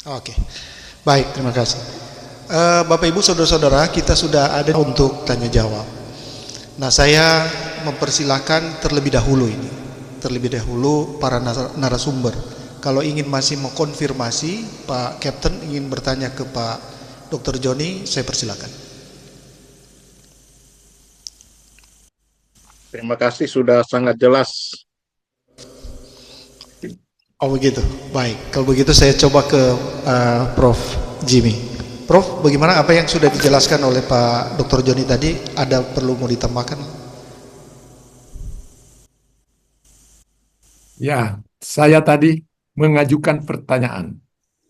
Oke, baik, terima kasih. Bapak Ibu Saudara-saudara, kita sudah ada untuk tanya jawab. Nah, saya mempersilahkan terlebih dahulu para narasumber. Kalau ingin masih mau konfirmasi, Pak Captain ingin bertanya ke Pak Dr. Joni, saya persilakan. Terima kasih sudah sangat jelas. Oh begitu, baik. Kalau begitu saya coba ke Prof. Jimmy. Prof, bagaimana apa yang sudah dijelaskan oleh Pak Dr. Joni tadi? Ada perlu mau ditambahkan? Ya, saya tadi mengajukan pertanyaan.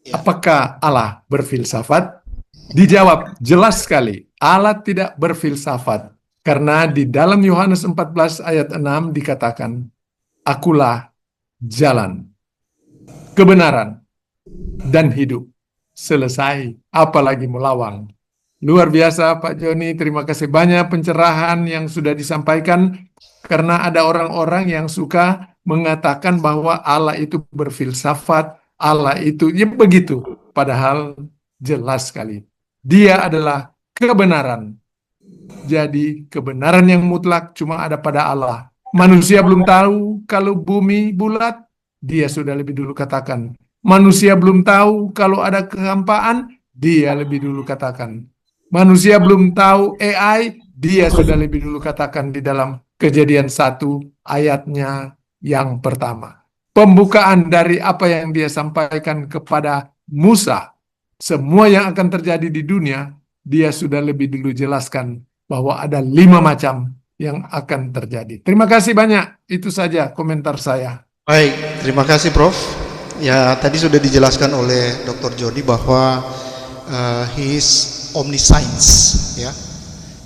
Ya. Apakah Allah berfilsafat? Dijawab jelas sekali, Allah tidak berfilsafat. Karena di dalam Yohanes 14 ayat 6 dikatakan, Akulah jalan, kebenaran, dan hidup. Selesai, apalagi melawang. Luar biasa Pak Joni, terima kasih banyak pencerahan yang sudah disampaikan. Karena ada orang-orang yang suka mengatakan bahwa Allah itu berfilsafat, Allah itu, ya begitu. Padahal jelas sekali. Dia adalah kebenaran. Jadi kebenaran yang mutlak cuma ada pada Allah. Manusia belum tahu kalau bumi bulat, dia sudah lebih dulu katakan. Manusia belum tahu kalau ada kehampaan, dia lebih dulu katakan. Manusia belum tahu AI, dia sudah lebih dulu katakan di dalam Kejadian 1 ayatnya yang pertama. Pembukaan dari apa yang dia sampaikan kepada Musa, semua yang akan terjadi di dunia, dia sudah lebih dulu jelaskan bahwa ada 5 macam yang akan terjadi. Terima kasih banyak. Itu saja komentar saya. Baik, terima kasih Prof. Ya, tadi sudah dijelaskan oleh Dr. Joni bahwa he is omniscience, ya.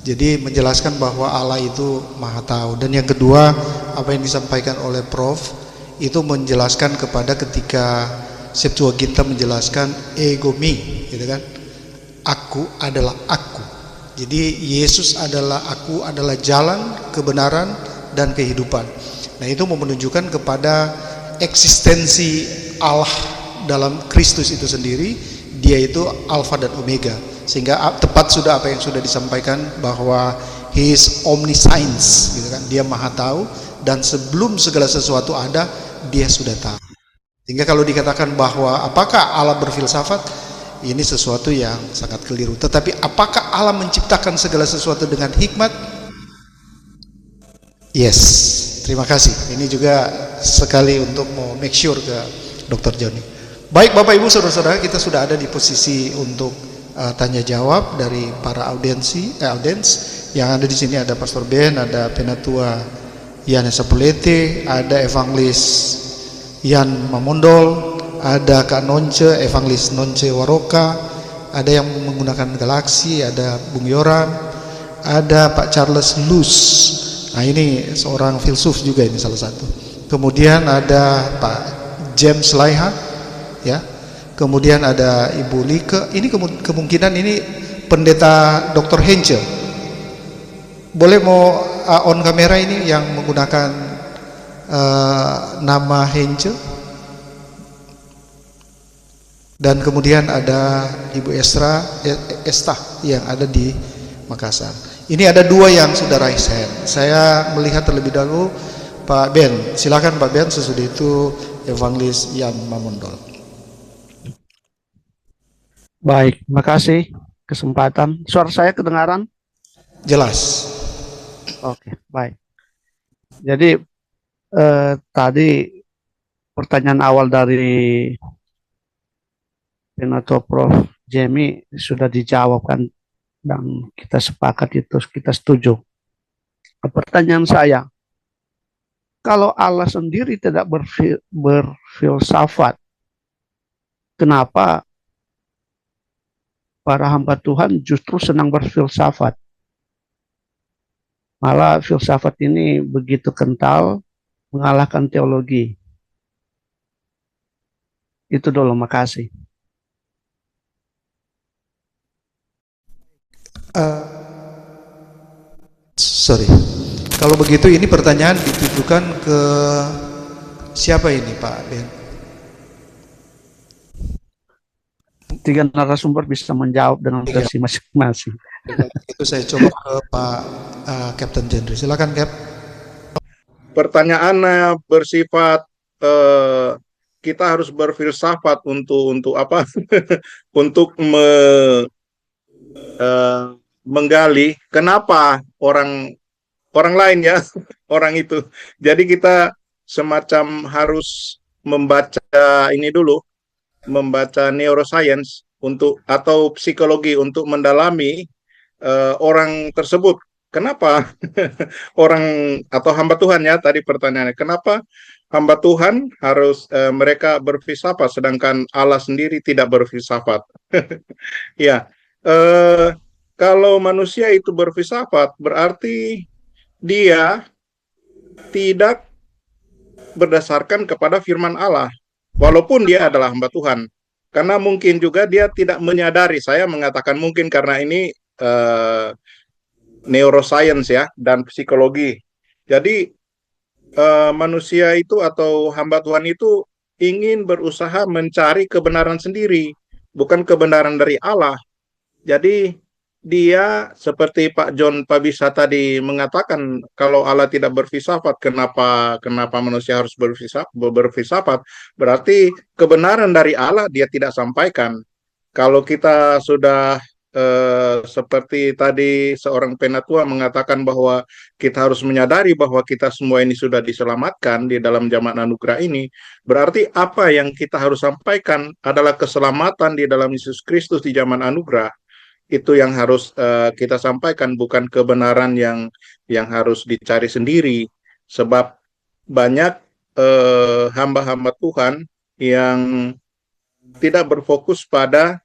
Jadi menjelaskan bahwa Allah itu Maha Tahu. Dan yang kedua, apa yang disampaikan oleh Prof itu menjelaskan kepada ketika Septuaginta menjelaskan ego me, gitu kan? Aku adalah aku. Jadi Yesus adalah aku, adalah jalan, kebenaran, dan kehidupan. Nah, itu menunjukkan kepada eksistensi Allah dalam Kristus itu sendiri. Dia itu Alfa dan Omega, sehingga tepat sudah apa yang sudah disampaikan bahwa He is omniscience, gitu kan? Dia Maha Tahu, dan sebelum segala sesuatu ada, Dia sudah tahu. Sehingga kalau dikatakan bahwa apakah Allah berfilsafat, ini sesuatu yang sangat keliru. Tetapi apakah Allah menciptakan segala sesuatu dengan hikmat? Yes, terima kasih. Ini juga sekali untuk mau make sure ke Dr. Joni. Baik Bapak Ibu Saudara-saudara, kita sudah ada di posisi untuk tanya jawab dari para audiens. Yang ada di sini ada Pastor Ben, ada Penatua Yan Sapulete, ada Evangelis Yan Mamondol, ada Kak Nonce, Evangelis Nonce Waroka, ada yang menggunakan Galaxy, ada Bung Yoram, ada Pak Charles Luz. Nah, ini seorang filsuf juga, ini salah satu. Kemudian ada Pak James Laiha, ya. Kemudian ada Ibu Like. Ini kemungkinan ini pendeta Dr. Hengel. Boleh mau on kamera ini yang menggunakan nama Hengel. Dan kemudian ada Ibu Esta yang ada di Makassar. Ini ada dua yang sudah raise hand. Saya melihat terlebih dahulu Pak Ben. Silakan Pak Ben, sesudah itu Evangelis Yan Mamondol. Baik, terima kasih kesempatan. Suara saya kedengaran? Jelas. Oke, baik. Jadi tadi pertanyaan awal dari Senator Prof. Jemi sudah dijawabkan dan kita sepakat itu, kita setuju. Pertanyaan saya, kalau Allah sendiri tidak berfilsafat, kenapa para hamba Tuhan justru senang berfilsafat? Malah filsafat ini begitu kental, mengalahkan teologi. Itu dulu, makasih. Sorry. Kalau begitu ini pertanyaan ditujukan ke siapa ini Pak Ben? tiga narasumber bisa menjawab dengan Iya. versi masing-masing. Itu saya coba ke Pak Kapten Jendri. Silakan, Cap. Pertanyaannya bersifat kita harus berfilsafat untuk apa? Untuk menggali kenapa orang lain ya orang itu. Jadi kita semacam harus membaca ini dulu, membaca neuroscience atau psikologi untuk mendalami orang tersebut. Kenapa orang atau hamba Tuhan ya tadi pertanyaannya, kenapa hamba Tuhan harus mereka berfilsafat sedangkan Allah sendiri tidak berfilsafat? Ya, kalau manusia itu berfilsafat berarti dia tidak berdasarkan kepada firman Allah, walaupun dia adalah hamba Tuhan. Karena mungkin juga dia tidak menyadari, saya mengatakan mungkin karena ini neuroscience ya dan psikologi. Jadi manusia itu atau hamba Tuhan itu ingin berusaha mencari kebenaran sendiri, bukan kebenaran dari Allah. Jadi dia seperti Pak John Pabisa tadi mengatakan, kalau Allah tidak berfilsafat, kenapa manusia harus berfilsafat? Berarti kebenaran dari Allah dia tidak sampaikan. Kalau kita sudah seperti tadi seorang penatua mengatakan bahwa kita harus menyadari bahwa kita semua ini sudah diselamatkan di dalam zaman anugerah ini, berarti apa yang kita harus sampaikan adalah keselamatan di dalam Yesus Kristus di zaman anugerah. Itu yang harus kita sampaikan, bukan kebenaran yang harus dicari sendiri. Sebab banyak hamba-hamba Tuhan yang tidak berfokus pada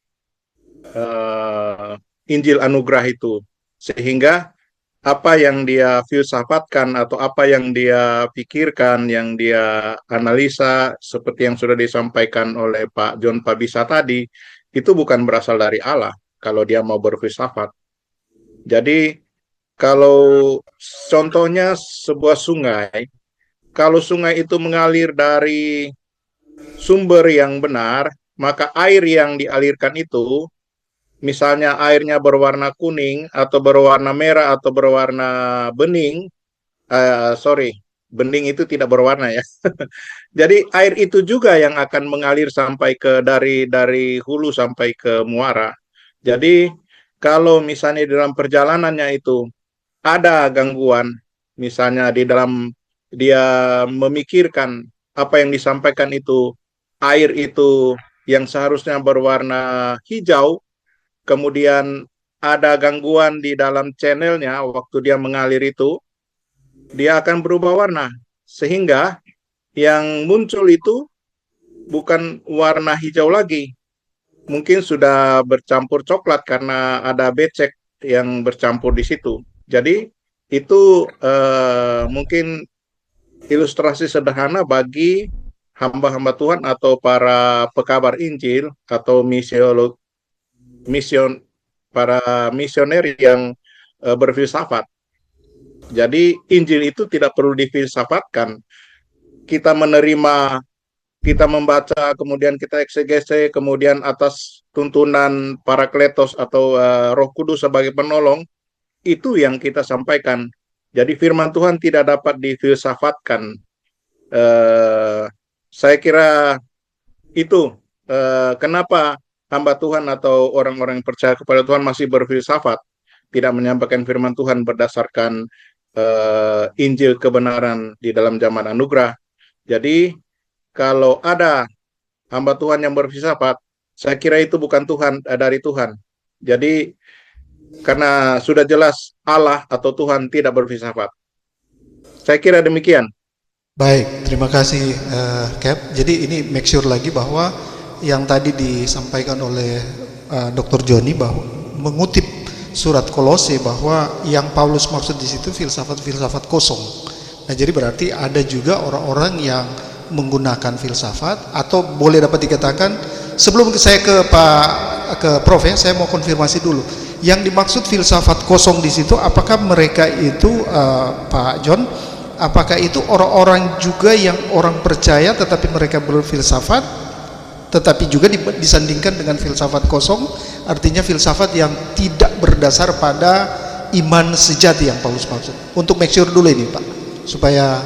Injil anugerah itu, sehingga apa yang dia filsafatkan atau apa yang dia pikirkan, yang dia analisa seperti yang sudah disampaikan oleh Pak John Pabisa tadi, itu bukan berasal dari Allah kalau dia mau berfilsafat. Jadi kalau contohnya sebuah sungai, kalau sungai itu mengalir dari sumber yang benar, maka air yang dialirkan itu, misalnya airnya berwarna kuning atau berwarna merah atau berwarna bening, bening itu tidak berwarna ya. Jadi air itu juga yang akan mengalir sampai ke dari hulu sampai ke muara. Jadi kalau misalnya di dalam perjalanannya itu ada gangguan, misalnya di dalam dia memikirkan apa yang disampaikan itu, air itu yang seharusnya berwarna hijau, kemudian ada gangguan di dalam channelnya waktu dia mengalir itu, dia akan berubah warna. Sehingga yang muncul itu bukan warna hijau lagi. Mungkin sudah bercampur coklat karena ada becek yang bercampur di situ. Jadi itu mungkin ilustrasi sederhana bagi hamba-hamba Tuhan atau para pekabar Injil atau para misioner yang berfilsafat. Jadi Injil itu tidak perlu difilsafatkan. Kita menerima, kita membaca, kemudian kita eksegese, kemudian atas tuntunan Parakletos atau Roh Kudus sebagai penolong, itu yang kita sampaikan. Jadi firman Tuhan tidak dapat difilsafatkan. Saya kira itu kenapa hamba Tuhan atau orang-orang yang percaya kepada Tuhan masih berfilsafat, tidak menyampaikan firman Tuhan berdasarkan Injil kebenaran di dalam zaman anugerah. Jadi kalau ada hamba Tuhan yang berfilsafat, saya kira itu bukan Tuhan, dari Tuhan. Jadi karena sudah jelas Allah atau Tuhan tidak berfilsafat. Saya kira demikian. Baik, terima kasih Cap. Jadi ini make sure lagi bahwa yang tadi disampaikan oleh Dr. Joni bahwa mengutip surat Kolose bahwa yang Paulus maksud di situ filsafat-filsafat kosong. Nah, jadi berarti ada juga orang-orang yang menggunakan filsafat, atau boleh dapat dikatakan, sebelum saya ke Prof ya, saya mau konfirmasi dulu. Yang dimaksud filsafat kosong di situ, apakah mereka itu Pak John, apakah itu orang-orang juga yang orang percaya tetapi mereka berfilsafat, tetapi juga disandingkan dengan filsafat kosong, artinya filsafat yang tidak berdasar pada iman sejati yang Paulus maksud. Untuk make sure dulu ini Pak, supaya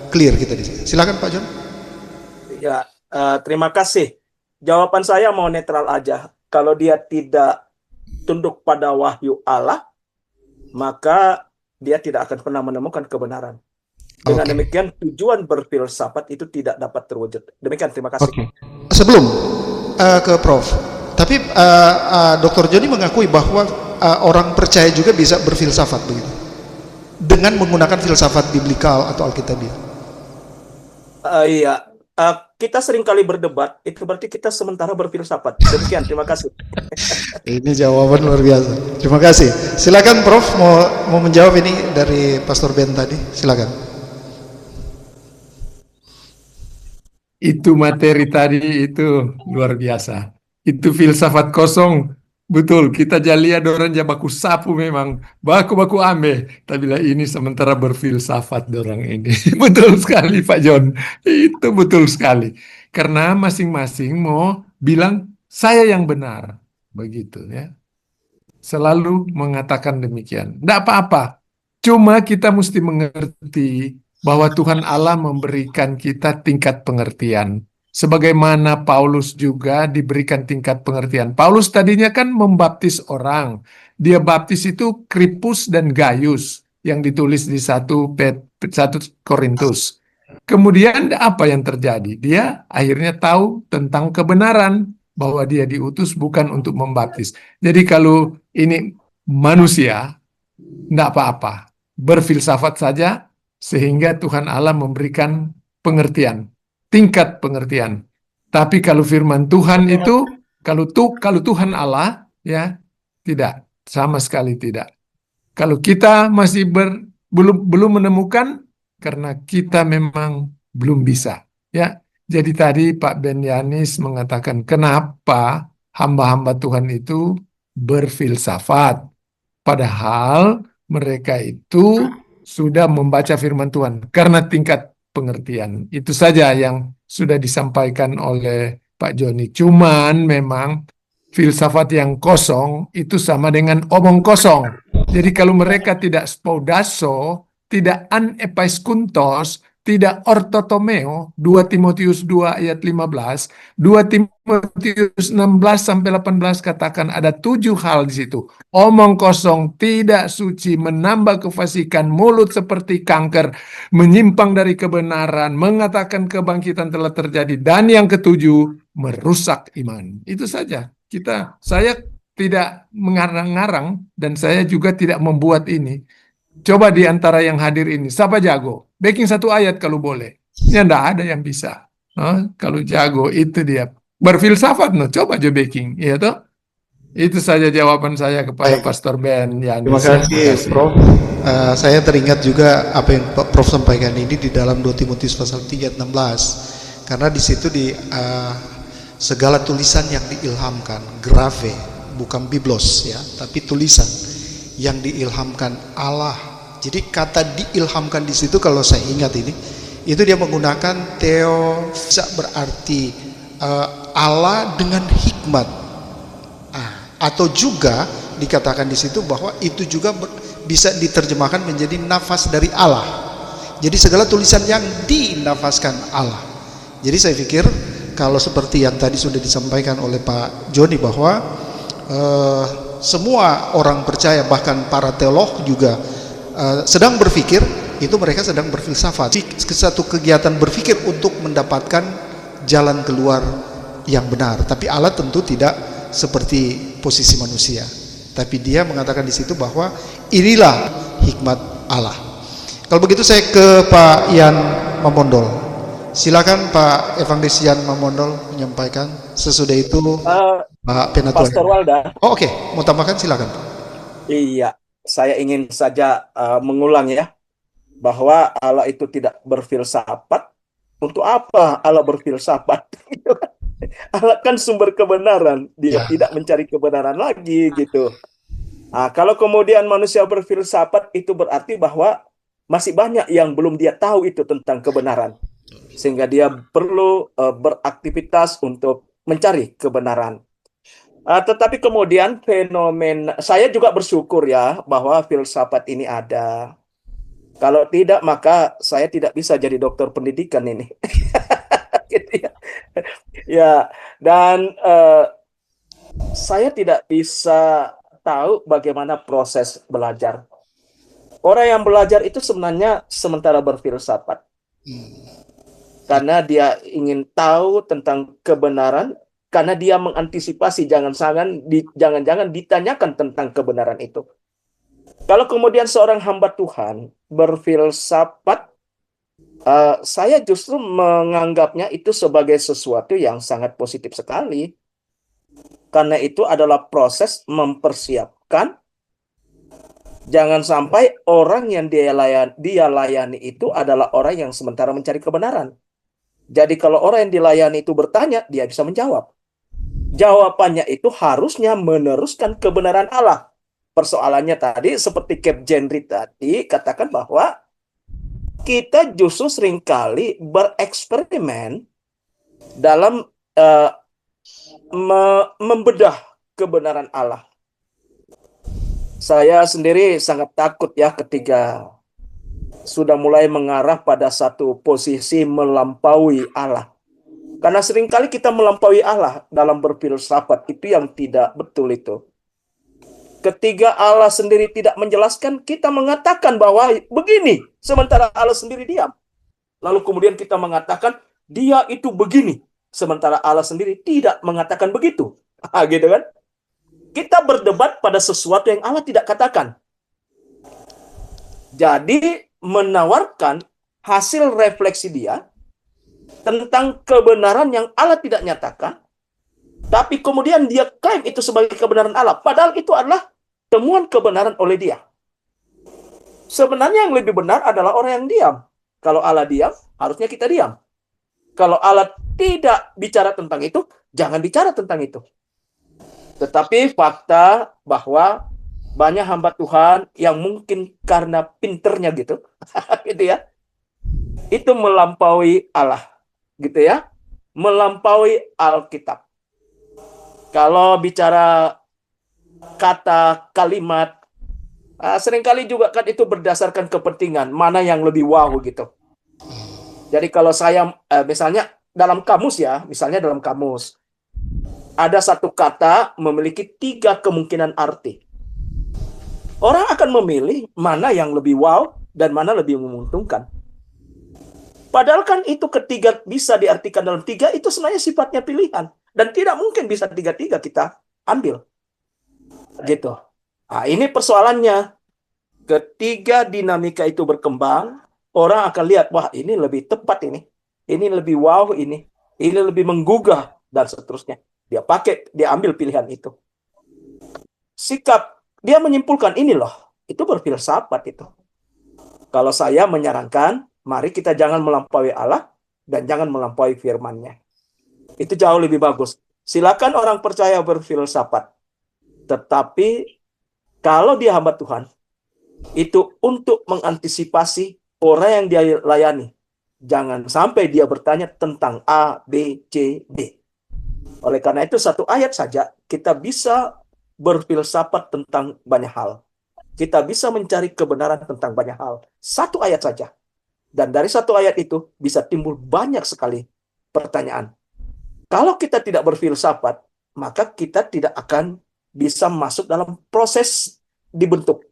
clear kita di sini. Silakan Pak John. Ya, terima kasih. Jawaban saya mau netral aja. Kalau dia tidak tunduk pada wahyu Allah, maka dia tidak akan pernah menemukan kebenaran. Dengan demikian tujuan berfilsafat itu tidak dapat terwujud. Demikian, terima kasih. Sebelum ke Prof, tapi Dr. Joni mengakui bahwa orang percaya juga bisa berfilsafat begitu, dengan menggunakan filsafat biblikal atau alkitabiah. Iya, kita seringkali berdebat, itu berarti kita sementara berfilsafat. Demikian, terima kasih. Ini jawaban luar biasa. Terima kasih. Silakan Prof, mau menjawab ini dari Pastor Ben tadi. Silakan. Itu materi tadi itu luar biasa. Itu filsafat kosong. Betul, kita jalia dorang baku sapu memang. Baku-baku ambe. Tapi lah ini sementara berfilsafat dorang ini. Betul sekali Pak John. Itu betul sekali. Karena masing-masing mau bilang saya yang benar. Begitu ya. Selalu mengatakan demikian. Tidak apa-apa. Cuma kita mesti mengerti bahwa Tuhan Allah memberikan kita tingkat pengertian. Sebagaimana Paulus juga diberikan tingkat pengertian. Paulus tadinya kan membaptis orang. Dia baptis itu Kripus dan Gaius yang ditulis di 1 Korintus. Kemudian apa yang terjadi? Dia akhirnya tahu tentang kebenaran bahwa dia diutus bukan untuk membaptis. Jadi kalau ini manusia, tidak apa-apa. Berfilsafat saja, sehingga Tuhan Allah memberikan pengertian, tingkat pengertian. Tapi kalau firman Tuhan itu, kalau Tuhan Allah, ya tidak, sama sekali tidak. Kalau kita masih belum menemukan, karena kita memang belum bisa. Ya, jadi tadi Pak Ben Yanis mengatakan kenapa hamba-hamba Tuhan itu berfilsafat, padahal mereka itu sudah membaca firman Tuhan karena tingkat pengertian. Itu saja yang sudah disampaikan oleh Pak Joni. Cuman memang filsafat yang kosong itu sama dengan omong kosong. Jadi kalau mereka tidak spaudaso, tidak anepaiskuntos, tidak ortotomeo, 2 Timotius 2 ayat 15, 2 Timotius 16 sampai 18 katakan ada 7 hal di situ. Omong kosong, tidak suci, menambah kefasikan, mulut seperti kanker, menyimpang dari kebenaran, mengatakan kebangkitan telah terjadi, dan yang ketujuh, merusak iman. Itu saja. Saya tidak mengarang-ngarang dan saya juga tidak membuat ini. Coba di antara yang hadir ini, siapa jago? Backing 1 ayat kalau boleh. Ya enggak ada yang bisa. Kalau jago itu dia. Berfilsafat, coba aja backing. Ya toh? Itu saja jawaban saya kepada Pastor Ben. Terima kasih Prof. Saya teringat juga apa yang Prof sampaikan ini di dalam 2 Timotius pasal 3 ayat 16. Karena di situ segala tulisan yang diilhamkan, grave, bukan biblos ya, tapi tulisan yang diilhamkan Allah. Jadi kata diilhamkan di situ kalau saya ingat ini, itu dia menggunakan bisa berarti Allah dengan hikmat. Atau juga dikatakan di situ bahwa itu juga bisa diterjemahkan menjadi nafas dari Allah. Jadi segala tulisan yang dinafaskan Allah. Jadi saya pikir kalau seperti yang tadi sudah disampaikan oleh Pak Joni bahwa semua orang percaya, bahkan para teolog juga sedang berpikir, itu mereka sedang berfilsafat. Satu kegiatan berpikir untuk mendapatkan jalan keluar yang benar. Tapi Allah tentu tidak seperti posisi manusia. Tapi dia mengatakan di situ bahwa inilah hikmat Allah. Kalau begitu saya ke Pak Ian Mamondol. Silakan Pak Evangelis Ian Mamondol menyampaikan. Sesudah itu Pak Penatua. Pastor Walda. Oh, oke. Mau tambahkan silakan. Iya, saya ingin saja mengulang ya, bahwa Allah itu tidak berfilsafat. Untuk apa Allah berfilsafat? Allah kan sumber kebenaran, dia tidak mencari kebenaran lagi gitu. Kalau kemudian manusia berfilsafat, itu berarti bahwa masih banyak yang belum dia tahu itu tentang kebenaran, sehingga dia perlu beraktivitas untuk mencari kebenaran. Tetapi kemudian fenomena, saya juga bersyukur ya bahwa filsafat ini ada. Kalau tidak, maka saya tidak bisa jadi dokter pendidikan ini. Gitu ya. Ya, dan saya tidak bisa tahu bagaimana proses belajar. Orang yang belajar itu sebenarnya sementara berfilsafat. Karena dia ingin tahu tentang kebenaran, karena dia mengantisipasi jangan-jangan ditanyakan tentang kebenaran itu. Kalau kemudian seorang hamba Tuhan berfilsafat, saya justru menganggapnya itu sebagai sesuatu yang sangat positif sekali. Karena itu adalah proses mempersiapkan. Jangan sampai orang yang dia layani itu adalah orang yang sementara mencari kebenaran. Jadi kalau orang yang dilayani itu bertanya, dia bisa menjawab. Jawabannya itu harusnya meneruskan kebenaran Allah. Persoalannya tadi, seperti Cap Genry tadi, katakan bahwa kita justru seringkali bereksperimen dalam membedah kebenaran Allah. Saya sendiri sangat takut ya ketika sudah mulai mengarah pada satu posisi melampaui Allah. Karena seringkali kita melampaui Allah dalam berfilsafat, itu yang tidak betul itu. Ketika Allah sendiri tidak menjelaskan, kita mengatakan bahwa begini, sementara Allah sendiri diam. Lalu kemudian kita mengatakan, dia itu begini, sementara Allah sendiri tidak mengatakan begitu. Gitu kan? Kita berdebat pada sesuatu yang Allah tidak katakan. Jadi menawarkan hasil refleksi dia tentang kebenaran yang Allah tidak nyatakan, tapi kemudian dia klaim itu sebagai kebenaran Allah, padahal itu adalah temuan kebenaran oleh dia. Sebenarnya yang lebih benar adalah orang yang diam. Kalau Allah diam, harusnya kita diam. Kalau Allah tidak bicara tentang itu, jangan bicara tentang itu. Tetapi fakta bahwa banyak hamba Tuhan yang mungkin karena pinternya gitu, gitu ya, itu melampaui Allah, gitu ya, melampaui Alkitab. Kalau bicara kata, kalimat, seringkali juga kan itu berdasarkan kepentingan, mana yang lebih wow gitu. Jadi kalau saya, misalnya dalam kamus ya, misalnya dalam kamus, ada satu kata memiliki 3 kemungkinan arti. Orang akan memilih mana yang lebih wow dan mana lebih menguntungkan. Padahal kan itu ketiga bisa diartikan dalam 3, itu sebenarnya sifatnya pilihan. Dan tidak mungkin bisa 3-3 kita ambil. Gitu. Nah, ini persoalannya. Ketika dinamika itu berkembang, orang akan lihat, wah ini lebih tepat ini. Ini lebih wow ini. Ini lebih menggugah dan seterusnya. Dia ambil pilihan itu. Sikap, dia menyimpulkan ini loh, itu berfilsafat itu. Kalau saya menyarankan, mari kita jangan melampaui Allah dan jangan melampaui firman-Nya. Itu jauh lebih bagus. Silakan orang percaya berfilsafat. Tetapi kalau dia hamba Tuhan, itu untuk mengantisipasi orang yang dia layani. Jangan sampai dia bertanya tentang A, B, C, D. Oleh karena itu, satu ayat saja kita bisa berfilsafat tentang banyak hal. Kita bisa mencari kebenaran tentang banyak hal. Satu ayat saja. Dan dari satu ayat itu bisa timbul banyak sekali pertanyaan. Kalau kita tidak berfilsafat, maka kita tidak akan bisa masuk dalam proses dibentuk.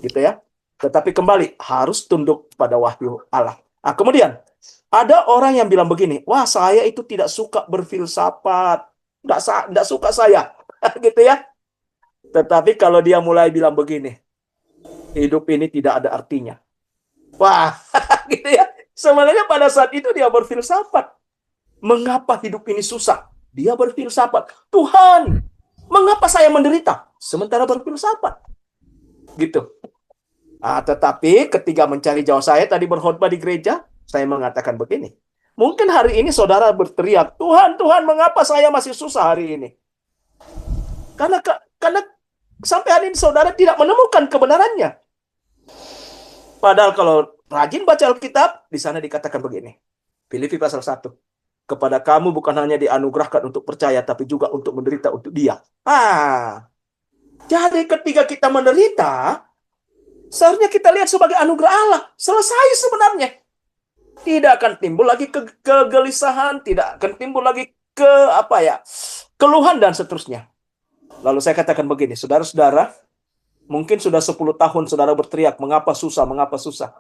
Gitu ya. Tetapi kembali, harus tunduk pada wahyu Allah. Nah, kemudian, ada orang yang bilang begini, wah saya itu tidak suka berfilsafat, tidak suka saya, gitu ya. Tetapi kalau dia mulai bilang begini, hidup ini tidak ada artinya. Wah, gitu ya. Sebenarnya pada saat itu dia berfilsafat. Mengapa hidup ini susah? Dia berfilsafat. Tuhan, mengapa saya menderita? Sementara berfilsafat. Gitu. Nah, tetapi ketika mencari jauh saya tadi berkhotbah di gereja, saya mengatakan begini. Mungkin hari ini saudara berteriak, Tuhan, Tuhan, mengapa saya masih susah hari ini? Karena sampai hari ini saudara tidak menemukan kebenarannya. Padahal kalau rajin baca Alkitab, di sana dikatakan begini. Filipi pasal 1. Kepada kamu bukan hanya dianugerahkan untuk percaya, tapi juga untuk menderita untuk Dia. Jadi ketika kita menderita, seharusnya kita lihat sebagai anugerah Allah. Selesai sebenarnya. Tidak akan timbul lagi kegelisahan, tidak akan timbul lagi keluhan dan seterusnya. Lalu saya katakan begini, saudara-saudara, mungkin sudah 10 tahun saudara berteriak, mengapa susah, mengapa susah.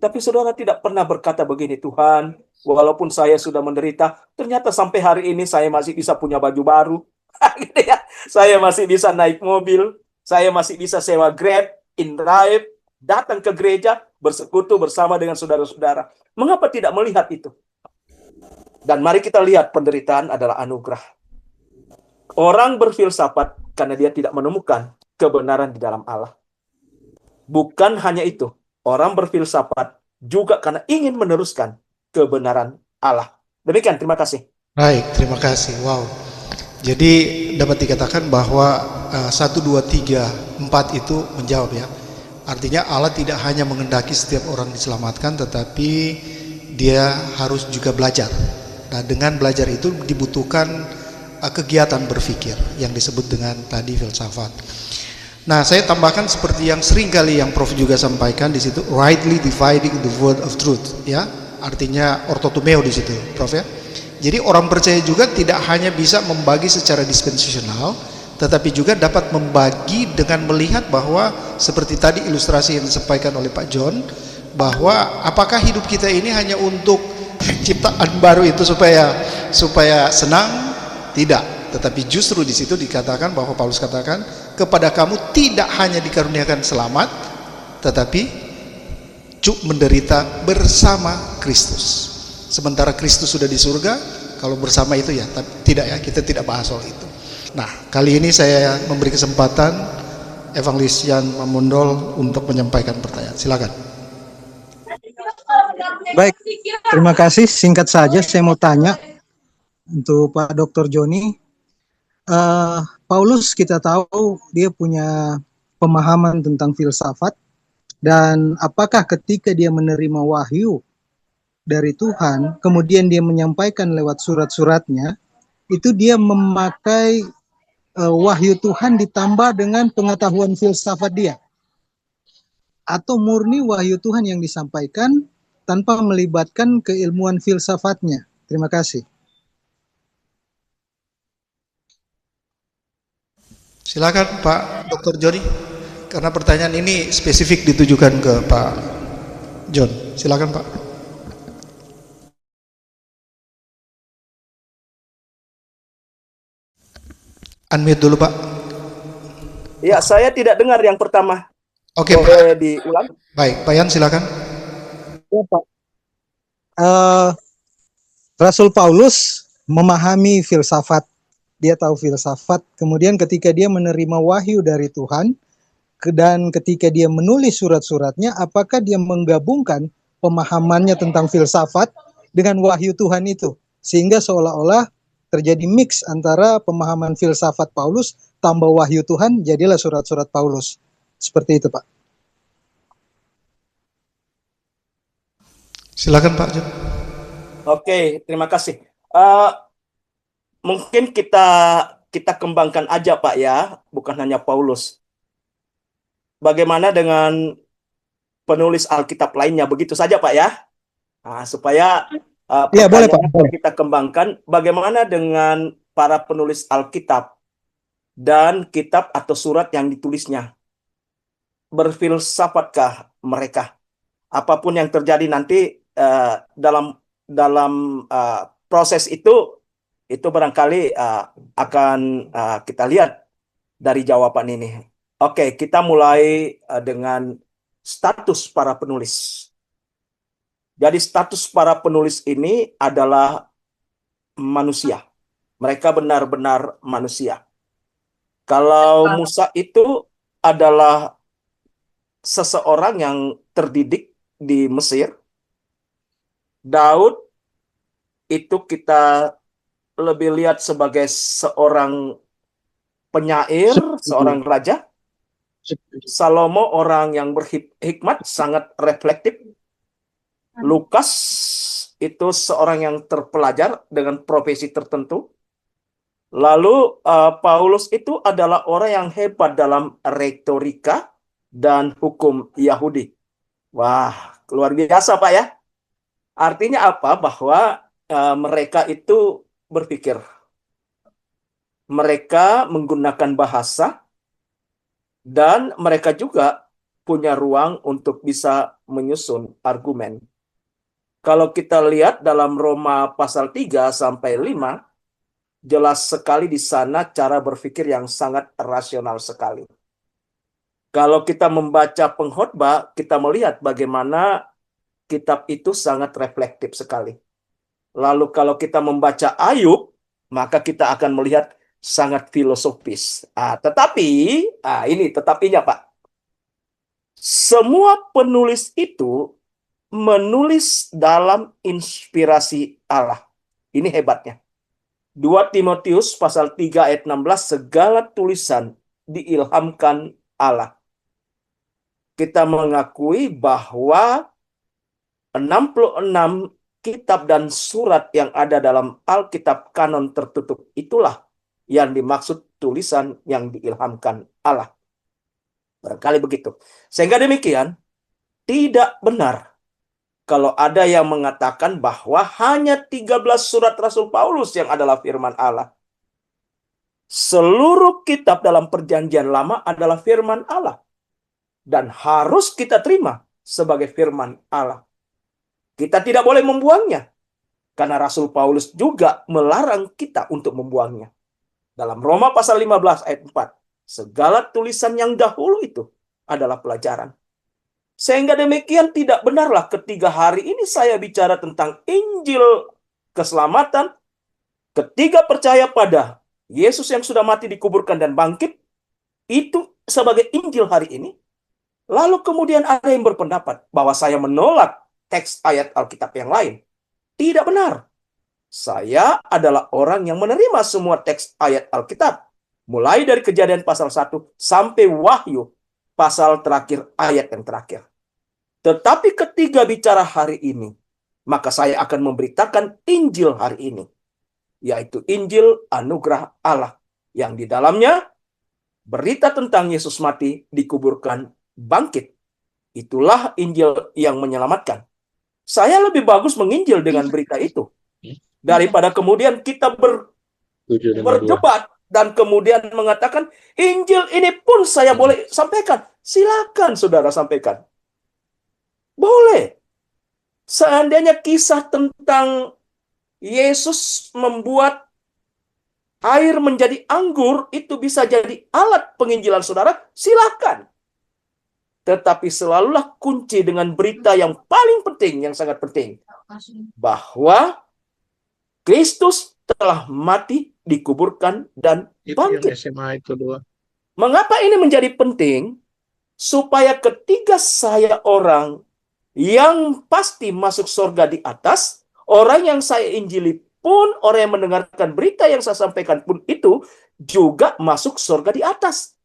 Tapi saudara tidak pernah berkata begini, Tuhan, walaupun saya sudah menderita, ternyata sampai hari ini saya masih bisa punya baju baru. Gitu ya. Saya masih bisa naik mobil, saya masih bisa sewa Grab, InDrive, datang ke gereja, bersekutu bersama dengan saudara-saudara. Mengapa tidak melihat itu? Dan mari kita lihat penderitaan adalah anugerah. Orang berfilsafat karena dia tidak menemukan kebenaran di dalam Allah. Bukan hanya itu, orang berfilsafat juga karena ingin meneruskan kebenaran Allah. Demikian, terima kasih. Baik, terima kasih. Wow. Jadi dapat dikatakan bahwa 1, 2, 3, 4 itu menjawab ya. Artinya Allah tidak hanya mengendaki setiap orang diselamatkan, tetapi dia harus juga belajar. Nah, dengan belajar itu dibutuhkan kegiatan berpikir yang disebut dengan tadi filsafat. Nah, saya tambahkan seperti yang sering kali yang Prof juga sampaikan di situ, rightly dividing the word of truth, ya. Artinya ortotomeo di situ, Prof ya. Jadi orang percaya juga tidak hanya bisa membagi secara dispensasional, tetapi juga dapat membagi dengan melihat bahwa seperti tadi ilustrasi yang disampaikan oleh Pak John, bahwa apakah hidup kita ini hanya untuk ciptaan baru itu supaya senang? Tidak, tetapi justru di situ dikatakan bahwa Paulus katakan kepada kamu tidak hanya dikaruniakan selamat, tetapi menderita bersama Kristus. Sementara Kristus sudah di surga, kalau bersama itu ya, tidak ya, kita tidak bahas soal itu. Nah, kali ini saya memberi kesempatan Evangelis Yan Mamundol untuk menyampaikan pertanyaan. Silakan. Baik, terima kasih. Singkat saja, saya mau tanya untuk Pak Dr. Joni. Paulus kita tahu dia punya pemahaman tentang filsafat, dan apakah ketika dia menerima wahyu dari Tuhan, kemudian dia menyampaikan lewat surat-suratnya, itu dia memakai wahyu Tuhan ditambah dengan pengetahuan filsafat dia, atau murni wahyu Tuhan yang disampaikan tanpa melibatkan keilmuan filsafatnya? Terima kasih. Silakan Pak Dr. Joni, karena pertanyaan ini spesifik ditujukan ke Pak John. Silakan Pak. Unmute dulu Pak. Ya, saya tidak dengar yang pertama. Oke, boleh Pak. diulang? Baik, Pak Yan silakan. Ya, Pak. Rasul Paulus memahami filsafat. Dia tahu filsafat. Kemudian ketika dia menerima wahyu dari Tuhan, dan ketika dia menulis surat-suratnya, apakah dia menggabungkan pemahamannya tentang filsafat dengan wahyu Tuhan itu? Sehingga seolah-olah terjadi mix antara pemahaman filsafat Paulus tambah wahyu Tuhan, jadilah surat-surat Paulus. Seperti itu, Pak. Silakan Pak John. Oke, terima kasih. Mungkin kita kembangkan aja Pak ya, bukan hanya Paulus. Bagaimana dengan penulis Alkitab lainnya? Begitu saja Pak ya. Nah, supaya Ya, boleh, Pak. pertanyaannya kita kembangkan, bagaimana dengan para penulis Alkitab dan kitab atau surat yang ditulisnya? Berfilsafatkah mereka? Apapun yang terjadi nanti dalam proses itu barangkali akan kita lihat dari jawaban ini. Oke, kita mulai dengan status para penulis. Jadi status para penulis ini adalah manusia. Mereka benar-benar manusia. Kalau Musa itu adalah seseorang yang terdidik di Mesir, Daud itu kita lebih lihat sebagai seorang penyair, seorang raja. Salomo orang yang berhikmat, sangat reflektif. Lukas itu seorang yang terpelajar dengan profesi tertentu. Lalu Paulus itu adalah orang yang hebat dalam retorika dan hukum Yahudi. Wah, luar biasa Pak ya. Artinya apa? Bahwa mereka itu berpikir. Mereka menggunakan bahasa dan mereka juga punya ruang untuk bisa menyusun argumen. Kalau kita lihat dalam Roma pasal 3 sampai 5, jelas sekali di sana cara berpikir yang sangat rasional sekali. Kalau kita membaca pengkhotbah, kita melihat bagaimana kitab itu sangat reflektif sekali. Lalu kalau kita membaca Ayub, maka kita akan melihat sangat filosofis. Ini tetapinya Pak. Semua penulis itu menulis dalam inspirasi Allah. Ini hebatnya. 2 Timotius pasal 3 ayat 16, segala tulisan diilhamkan Allah. Kita mengakui bahwa 66 kitab dan surat yang ada dalam Alkitab kanon tertutup itulah yang dimaksud tulisan yang diilhamkan Allah. Barangkali begitu. Sehingga demikian, tidak benar kalau ada yang mengatakan bahwa hanya 13 surat Rasul Paulus yang adalah firman Allah. Seluruh kitab dalam Perjanjian Lama adalah firman Allah. Dan harus kita terima sebagai firman Allah. Kita tidak boleh membuangnya. Karena Rasul Paulus juga melarang kita untuk membuangnya. Dalam Roma pasal 15 ayat 4. Segala tulisan yang dahulu itu adalah pelajaran. Sehingga demikian tidak benarlah ketiga hari ini saya bicara tentang Injil keselamatan. Ketiga percaya pada Yesus yang sudah mati, dikuburkan, dan bangkit. Itu sebagai Injil hari ini. Lalu kemudian ada yang berpendapat bahwa saya menolak teks ayat Alkitab yang lain. Tidak benar. Saya adalah orang yang menerima semua teks ayat Alkitab. Mulai dari Kejadian pasal 1 sampai Wahyu pasal terakhir, ayat yang terakhir. Tetapi ketika bicara hari ini, maka saya akan memberitakan Injil hari ini, yaitu Injil anugerah Allah, yang di dalamnya berita tentang Yesus mati, dikuburkan, bangkit. Itulah Injil yang menyelamatkan. Saya lebih bagus menginjil dengan berita itu, daripada kemudian kita berdebat dan kemudian mengatakan, Injil ini pun saya boleh sampaikan. Silakan saudara sampaikan. Boleh. Seandainya kisah tentang Yesus membuat air menjadi anggur, itu bisa jadi alat penginjilan saudara, silakan. Tetapi selalulah kunci dengan berita yang paling penting, yang sangat penting. Bahwa Kristus telah mati, dikuburkan, dan bangkit. Mengapa ini menjadi penting? Supaya ketika saya orang yang pasti masuk surga di atas, orang yang saya injili pun, orang yang mendengarkan berita yang saya sampaikan pun itu juga masuk surga di atas.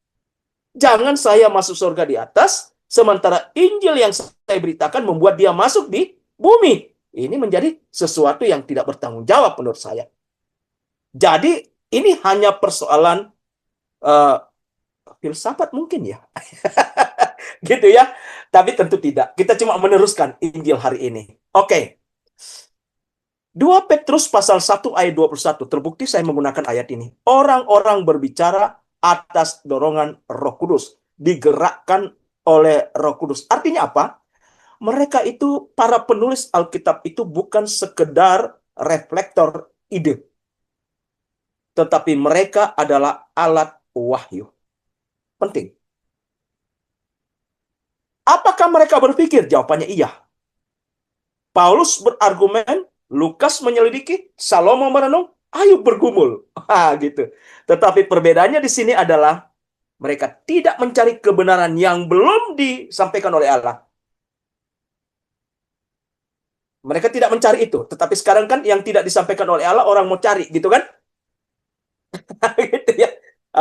Jangan saya masuk surga di atas, sementara Injil yang saya beritakan membuat dia masuk di bumi. Ini menjadi sesuatu yang tidak bertanggung jawab menurut saya. Jadi ini hanya persoalan filsafat mungkin ya. Gitu ya. Tapi tentu tidak. Kita cuma meneruskan Injil hari ini. Oke. 2 Petrus pasal 1 ayat 21. Terbukti saya menggunakan ayat ini. Orang-orang berbicara atas dorongan Roh Kudus. Digerakkan oleh Roh Kudus. Artinya apa? Mereka itu, para penulis Alkitab itu bukan sekedar reflektor ide. Tetapi mereka adalah alat wahyu. Penting. Apakah mereka berpikir? Jawabannya iya. Paulus berargumen, Lukas menyelidiki, Salomo merenung, Ayub bergumul. Gitu. Tetapi perbedaannya di sini adalah mereka tidak mencari kebenaran yang belum disampaikan oleh Allah. Mereka tidak mencari itu. Tetapi sekarang kan yang tidak disampaikan oleh Allah, orang mau cari. Gitu kan? Gitu ya.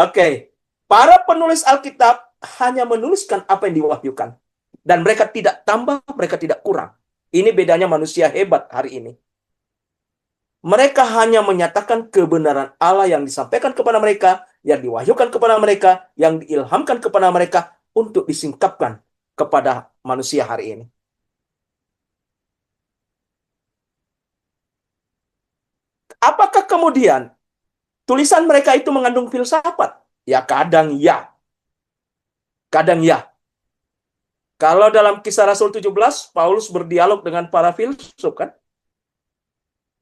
Oke. Para penulis Alkitab hanya menuliskan apa yang diwahyukan. Dan mereka tidak tambah, mereka tidak kurang. Ini bedanya manusia hebat hari ini. Mereka hanya menyatakan kebenaran Allah yang disampaikan kepada mereka, yang diwahyukan kepada mereka, yang diilhamkan kepada mereka untuk disingkapkan kepada manusia hari ini. Apakah kemudian tulisan mereka itu mengandung filsafat? Ya kadang ya. Kadang ya. Kalau dalam Kisah Rasul 17, Paulus berdialog dengan para filsuf kan?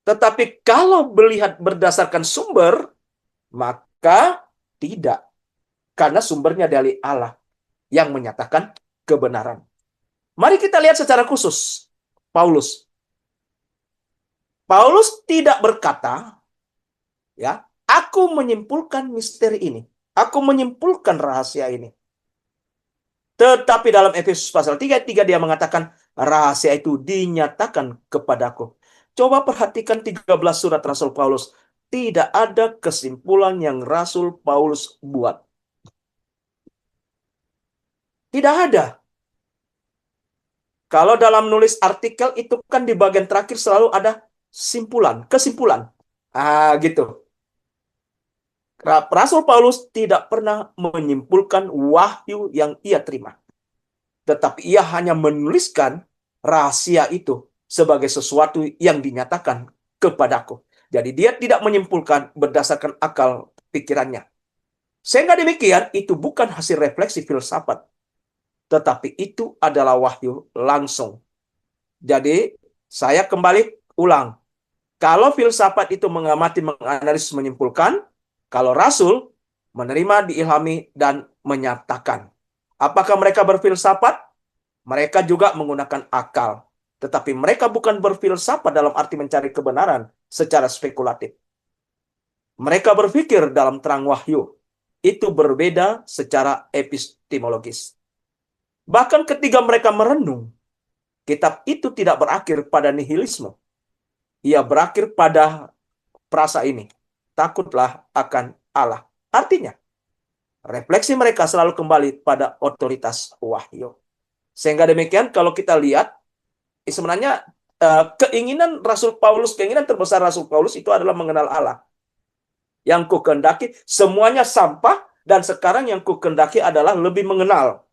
Tetapi kalau melihat berdasarkan sumber, maka tidak. Karena sumbernya dari Allah yang menyatakan kebenaran. Mari kita lihat secara khusus Paulus. Paulus tidak berkata, ya, aku menyimpulkan misteri ini. Aku menyimpulkan rahasia ini. Tetapi dalam Efesus pasal 3 ayat 3 dia mengatakan rahasia itu dinyatakan kepadaku. Coba perhatikan 13 surat Rasul Paulus. Tidak ada kesimpulan yang Rasul Paulus buat. Tidak ada. Kalau dalam nulis artikel itu kan di bagian terakhir selalu ada simpulan, kesimpulan. Gitu. Rasul Paulus tidak pernah menyimpulkan wahyu yang ia terima. Tetapi ia hanya menuliskan rahasia itu sebagai sesuatu yang dinyatakan kepadaku. Jadi dia tidak menyimpulkan berdasarkan akal pikirannya. Sehingga demikian, itu bukan hasil refleksi filsafat. Tetapi itu adalah wahyu langsung. Jadi, saya kembali ulang. Kalau filsafat itu mengamati, menganalisis, menyimpulkan, kalau Rasul menerima, diilhami, dan menyatakan. Apakah mereka berfilsafat? Mereka juga menggunakan akal. Tetapi mereka bukan berfilsafat dalam arti mencari kebenaran secara spekulatif. Mereka berpikir dalam terang wahyu. Itu berbeda secara epistemologis. Bahkan ketika mereka merenung, kitab itu tidak berakhir pada nihilisme. Ia berakhir pada frasa ini. Takutlah akan Allah. Artinya, refleksi mereka selalu kembali pada otoritas wahyu. Sehingga demikian kalau kita lihat, sebenarnya keinginan terbesar Rasul Paulus itu adalah mengenal Allah. Yang kukendaki semuanya sampah, dan sekarang yang kukendaki adalah lebih mengenal.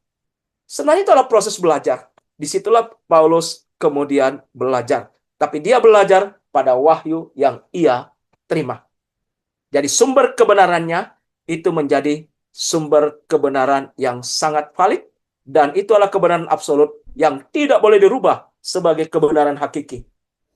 Sebenarnya itu adalah proses belajar. Disitulah Paulus kemudian belajar. Tapi dia belajar pada wahyu yang ia terima. Jadi sumber kebenarannya itu menjadi sumber kebenaran yang sangat valid, dan itu adalah kebenaran absolut yang tidak boleh dirubah sebagai kebenaran hakiki.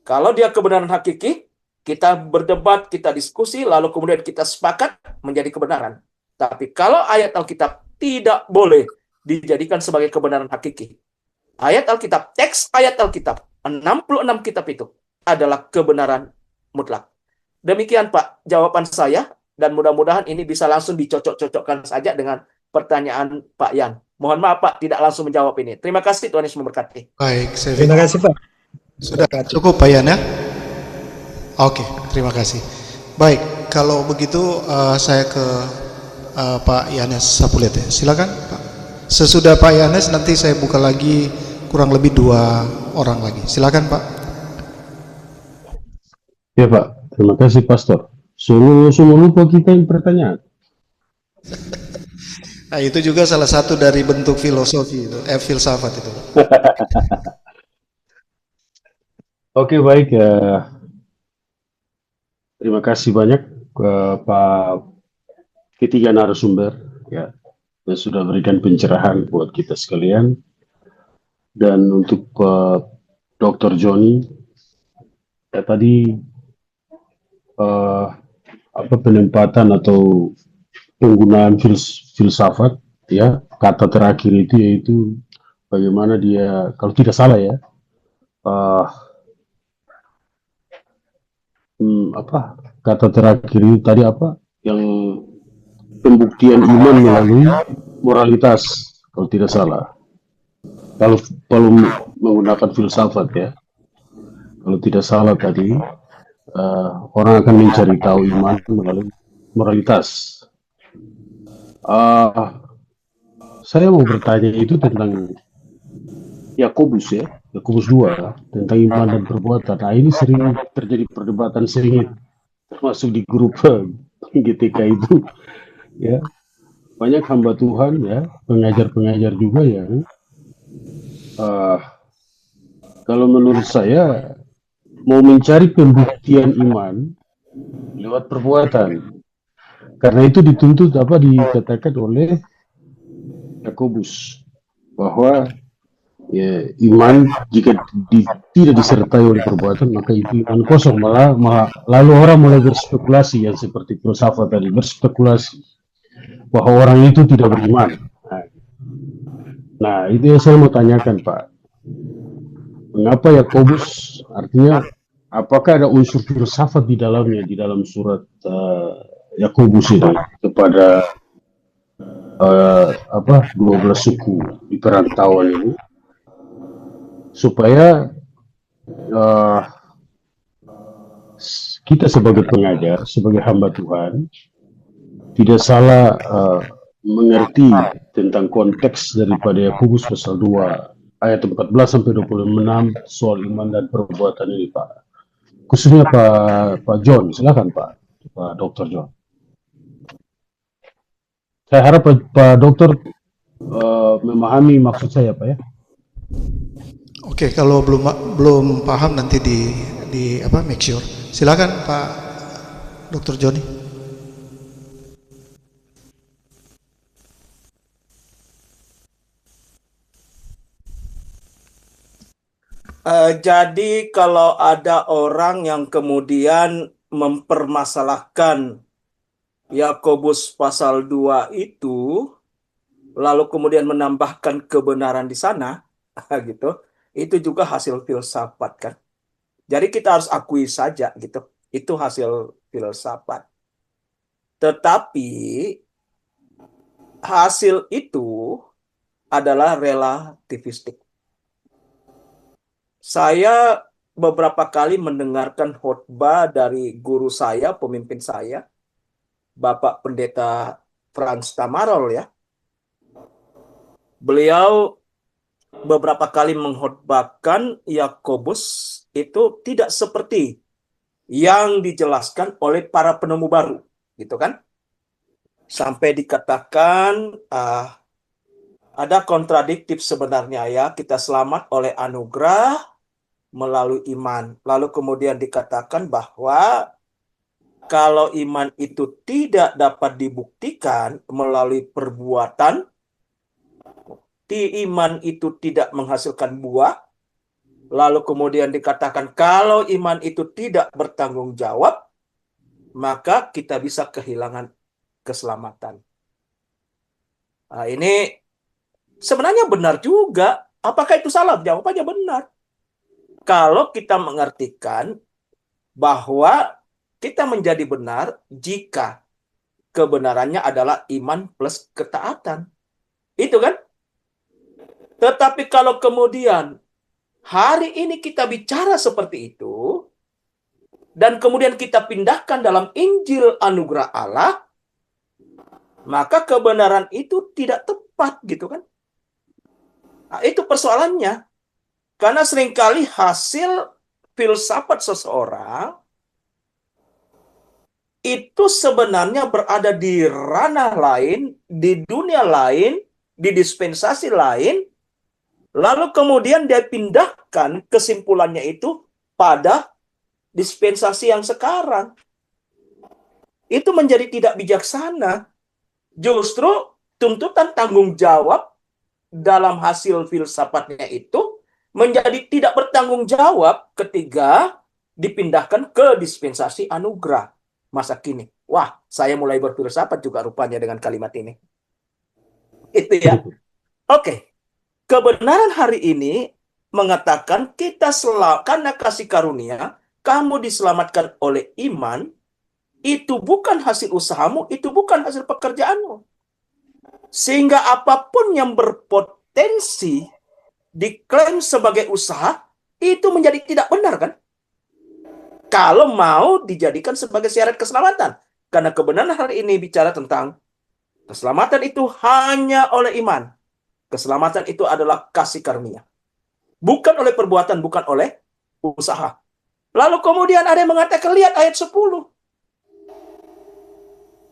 Kalau dia kebenaran hakiki, kita berdebat, kita diskusi, lalu kemudian kita sepakat menjadi kebenaran. Tapi kalau ayat Alkitab tidak boleh dijadikan sebagai kebenaran hakiki. Ayat Alkitab, teks ayat Alkitab, 66 kitab itu adalah kebenaran mutlak. Demikian Pak, jawaban saya, dan mudah-mudahan ini bisa langsung dicocok-cocokkan saja dengan pertanyaan Pak Yan. Mohon maaf Pak, tidak langsung menjawab ini. Terima kasih, Tuhan Yesus memberkati. Baik, Terima kasih Pak. sudah cukup Pak Yan ya? Oke, terima kasih. Baik, kalau begitu saya ke Pak Yanes Sapulit ya. Silakan Pak. Sesudah Pak Yanes nanti saya buka lagi kurang lebih 2 orang lagi. Silakan Pak. Ya Pak, terima kasih Pastor. Semua lupa kita yang pertanyaan. Nah, itu juga salah satu dari bentuk filosofi itu, filsafat itu. Oke baik, terima kasih banyak Pak ketiga narasumber ya, yang sudah berikan pencerahan buat kita sekalian. Dan untuk Dr. Johnny, ya tadi penempatan atau penggunaan filsafat ya, kata terakhir itu yaitu bagaimana dia, kalau tidak salah ya, kata terakhir itu tadi apa yang pembuktian iman melalui moralitas kalau tidak salah, kalau menggunakan filsafat ya, kalau tidak salah tadi orang akan mencari tahu iman melalui moralitas. Saya mau bertanya itu tentang Yakobus ya, Yakobus 2 tentang iman dan perbuatan. Nah, ini sering terjadi perdebatan sengit, termasuk di grup GTK itu, ya. Banyak hamba Tuhan, ya, pengajar-pengajar juga yang eh, kalau menurut saya mau mencari pembuktian iman lewat perbuatan. Karena itu dituntut apa dikatakan oleh Yakobus bahwa ya, iman jika tidak disertai oleh perbuatan maka itu iman kosong, lalu orang mulai berspekulasi yang seperti filsafat tadi berspekulasi bahwa orang itu tidak beriman. Nah, itu yang saya mau tanyakan, Pak. Mengapa Yakobus, artinya apakah ada unsur filsafat di dalamnya, di dalam surat Yakobus ini kepada 12 suku di perantauan ini, supaya uh, kita sebagai pengajar, sebagai hamba Tuhan, tidak salah mengerti tentang konteks daripada Yakobus pasal 2 ayat 14 sampai 26 soal iman dan perbuatan ini, Pak. Khususnya Pak John, silakan Pak Dr. John. Saya harap Pak Dokter memahami maksud saya, Pak, ya. Oke, kalau belum paham nanti di apa make sure. Silakan Pak Dr. Joni. Jadi kalau ada orang yang kemudian mempermasalahkan Yakobus pasal 2 itu, lalu kemudian menambahkan kebenaran di sana, gitu, itu juga hasil filsafat kan. Jadi kita harus akui saja gitu, itu hasil filsafat. Tetapi hasil itu adalah relativistik. Saya beberapa kali mendengarkan khotbah dari guru saya, pemimpin saya, Bapak Pendeta Frans Tamarol, ya. Beliau beberapa kali mengkhotbahkan Yakobus itu tidak seperti yang dijelaskan oleh para penemu baru, gitu kan? Sampai dikatakan ada kontradiktif sebenarnya, ya. Kita selamat oleh anugerah melalui iman. Lalu kemudian dikatakan bahwa kalau iman itu tidak dapat dibuktikan melalui perbuatan, iman itu tidak menghasilkan buah. Lalu kemudian dikatakan kalau iman itu tidak bertanggung jawab, maka kita bisa kehilangan keselamatan. Nah, ini sebenarnya benar juga. Apakah itu salah? Jawabannya benar. Kalau kita mengartikan bahwa kita menjadi benar jika kebenarannya adalah iman plus ketaatan. Itu kan? Tetapi kalau kemudian hari ini kita bicara seperti itu, dan kemudian kita pindahkan dalam Injil anugerah Allah, maka kebenaran itu tidak tepat, gitu kan? Nah, itu persoalannya. Karena seringkali hasil filsafat seseorang itu sebenarnya berada di ranah lain, di dunia lain, di dispensasi lain, lalu kemudian dia pindahkan kesimpulannya itu pada dispensasi yang sekarang. Itu menjadi tidak bijaksana. Justru tuntutan tanggung jawab dalam hasil filsafatnya itu menjadi tidak bertanggung jawab ketika dipindahkan ke dispensasi anugerah masa kini. Wah, saya mulai berfilsafat juga rupanya dengan kalimat ini. Itu ya. Oke. Kebenaran hari ini mengatakan kita karena kasih karunia, kamu diselamatkan oleh iman, itu bukan hasil usahamu, itu bukan hasil pekerjaanmu. Sehingga apapun yang berpotensi diklaim sebagai usaha, itu menjadi tidak benar kan? Kalau mau dijadikan sebagai syarat keselamatan. Karena kebenaran hari ini bicara tentang keselamatan itu hanya oleh iman. Keselamatan itu adalah kasih karunia. Bukan oleh perbuatan, bukan oleh usaha. Lalu kemudian ada yang mengatakan, lihat ayat 10.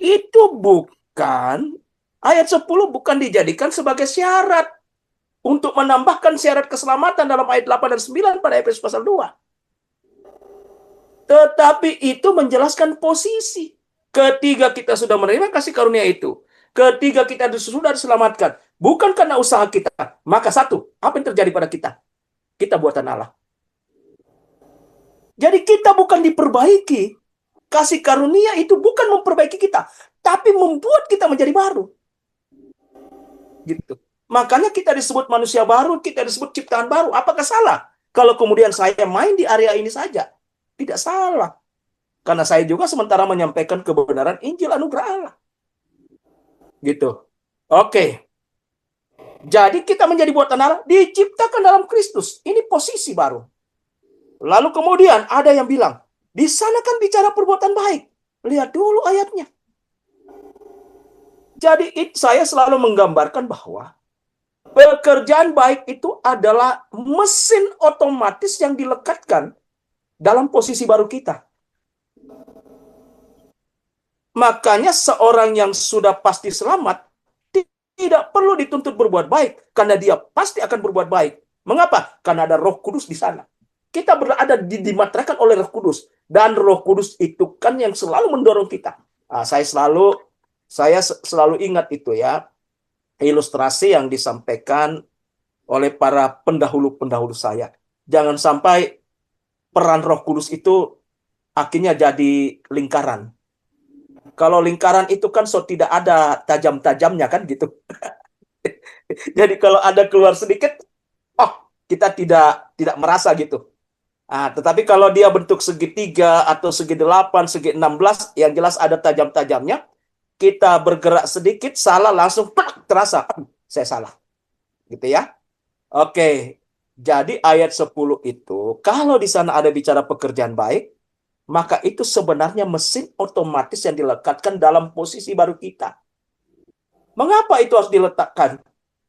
Itu bukan, ayat 10 bukan dijadikan sebagai syarat untuk menambahkan syarat keselamatan dalam ayat 8 dan 9 pada Efesus pasal 2. Tetapi itu menjelaskan posisi. Ketika kita sudah menerima kasih karunia itu, ketika kita sudah diselamatkan, bukan karena usaha kita, maka satu, apa yang terjadi pada kita? Kita buatan Allah. Jadi kita bukan diperbaiki. Kasih karunia itu bukan memperbaiki kita, tapi membuat kita menjadi baru. Gitu. Makanya kita disebut manusia baru, kita disebut ciptaan baru. Apakah salah kalau kemudian saya main di area ini saja? Tidak salah. Karena saya juga sementara menyampaikan kebenaran Injil anugerah Allah. Gitu. Oke. Jadi kita menjadi buatan Allah, diciptakan dalam Kristus. Ini posisi baru. Lalu kemudian ada yang bilang, di sana kan bicara perbuatan baik. Lihat dulu ayatnya. Jadi saya selalu menggambarkan bahwa pekerjaan baik itu adalah mesin otomatis yang dilekatkan dalam posisi baru kita. Makanya seorang yang sudah pasti selamat tidak perlu dituntut berbuat baik, karena dia pasti akan berbuat baik. Mengapa? Karena ada Roh Kudus di sana. Kita berada dimateraikan oleh Roh Kudus, dan Roh Kudus itu kan yang selalu mendorong kita. Nah, saya selalu ingat itu ya, ilustrasi yang disampaikan oleh para pendahulu-pendahulu saya. Jangan sampai peran Roh Kudus itu akhirnya jadi lingkaran. Kalau lingkaran itu kan tidak ada tajam-tajamnya kan gitu. Jadi kalau ada keluar sedikit, kita tidak merasa gitu. Tetapi kalau dia bentuk segitiga atau segi 8, segi 16, yang jelas ada tajam-tajamnya, kita bergerak sedikit, salah langsung terasa, saya salah. Gitu ya. Oke, jadi ayat 10 itu, kalau di sana ada bicara pekerjaan baik, maka itu sebenarnya mesin otomatis yang dilekatkan dalam posisi baru kita. Mengapa itu harus diletakkan?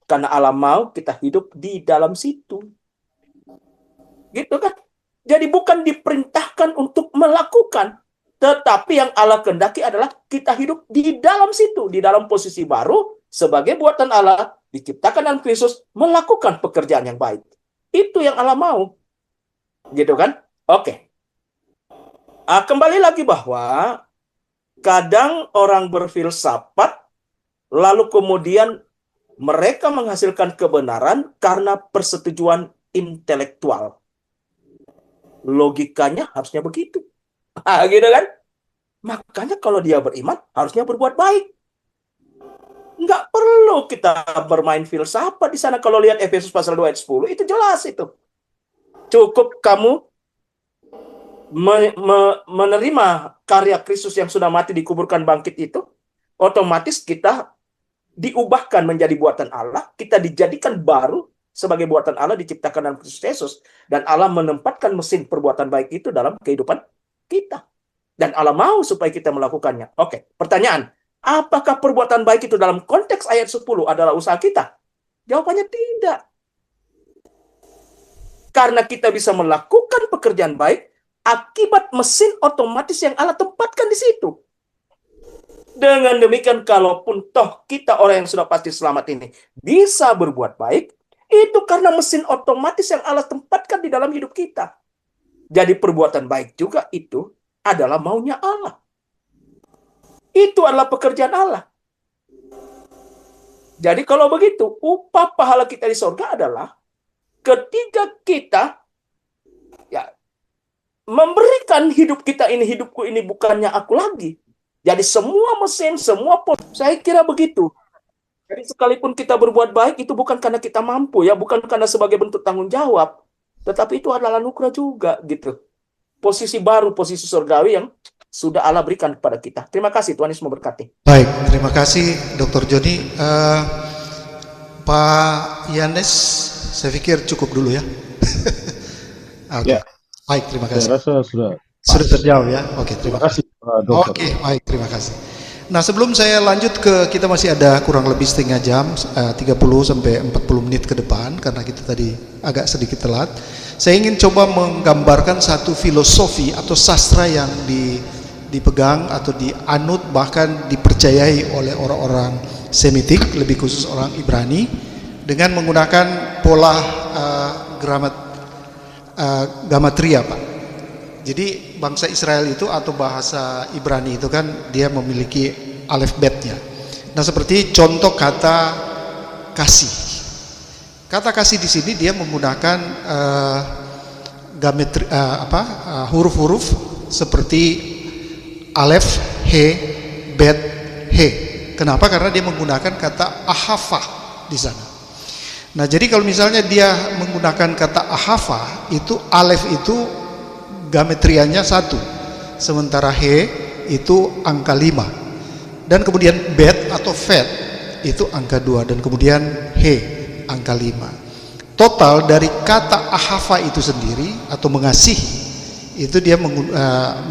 Karena Allah mau kita hidup di dalam situ. Gitu kan? Jadi bukan diperintahkan untuk melakukan, tetapi yang Allah kehendaki adalah kita hidup di dalam situ, di dalam posisi baru, sebagai buatan Allah, diciptakan dalam Kristus, melakukan pekerjaan yang baik. Itu yang Allah mau. Gitu kan? Oke. Kembali lagi bahwa kadang orang berfilsafat, lalu kemudian mereka menghasilkan kebenaran karena persetujuan intelektual. Logikanya harusnya begitu. Gitu kan? Makanya kalau dia beriman, harusnya berbuat baik. Nggak perlu kita bermain filsafat di sana. Kalau lihat Efesus pasal 2 ayat 10, itu jelas itu. Cukup kamu menerima karya Kristus yang sudah mati, dikuburkan, bangkit itu, otomatis kita diubahkan menjadi buatan Allah, kita dijadikan baru sebagai buatan Allah, diciptakan dalam Kristus Yesus, dan Allah menempatkan mesin perbuatan baik itu dalam kehidupan kita. Dan Allah mau supaya kita melakukannya. Oke, pertanyaan, apakah perbuatan baik itu dalam konteks ayat 10 adalah usaha kita? Jawabannya tidak. Karena kita bisa melakukan pekerjaan baik akibat mesin otomatis yang Allah tempatkan di situ. Dengan demikian, kalaupun toh kita orang yang sudah pasti selamat ini bisa berbuat baik, itu karena mesin otomatis yang Allah tempatkan di dalam hidup kita. Jadi perbuatan baik juga itu adalah maunya Allah. Itu adalah pekerjaan Allah. Jadi kalau begitu, upah pahala kita di surga adalah ketika kita memberikan hidup kita ini, hidupku ini bukannya aku lagi. Jadi semua mesin, saya kira begitu. Jadi sekalipun kita berbuat baik, itu bukan karena kita mampu, ya, bukan karena sebagai bentuk tanggung jawab, tetapi itu adalah anugerah juga, gitu. Posisi baru, posisi surgawi yang sudah Allah berikan kepada kita. Terima kasih, Tuhan Yesus memberkati. Baik, terima kasih Dr. Joni. Pak Yanes, saya pikir cukup dulu ya. Ya. Baik, terima kasih. Saya rasa sudah terjawab ya. Oke, terima kasih. Dokter. Oke, baik, terima kasih. Nah, sebelum saya lanjut kita masih ada kurang lebih setengah jam, 30 sampai 40 menit ke depan, karena kita tadi agak sedikit telat. Saya ingin coba menggambarkan satu filosofi atau sastra yang dipegang atau dianut, bahkan dipercayai oleh orang-orang Semitik, lebih khusus orang Ibrani, dengan menggunakan pola gamatria, Pak. Jadi bangsa Israel itu atau bahasa Ibrani itu kan dia memiliki alfabetnya. Nah, seperti contoh kata kasih. Kata kasih di sini dia menggunakan huruf-huruf seperti alef, he, bet, he. Kenapa? Karena dia menggunakan kata ahava di sana. Nah, jadi kalau misalnya dia menggunakan kata ahava, itu alef itu geometrianya 1, sementara he itu angka 5, dan kemudian bet atau fet itu angka 2, dan kemudian he angka 5. Total dari kata ahava itu sendiri atau mengasihi itu dia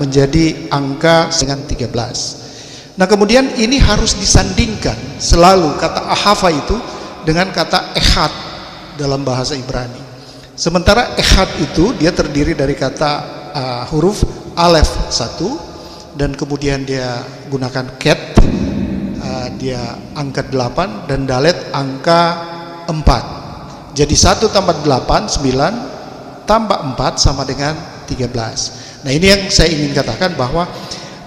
menjadi angka dengan 13. Nah, kemudian ini harus disandingkan selalu kata ahava itu dengan kata ehad dalam bahasa Ibrani. Sementara ehad itu dia terdiri dari kata huruf alef 1, dan kemudian dia gunakan ket, dia angka 8, dan dalet angka 4. Jadi 1 tambah 8 9, tambah 4 sama dengan 13. Nah, ini yang saya ingin katakan, bahwa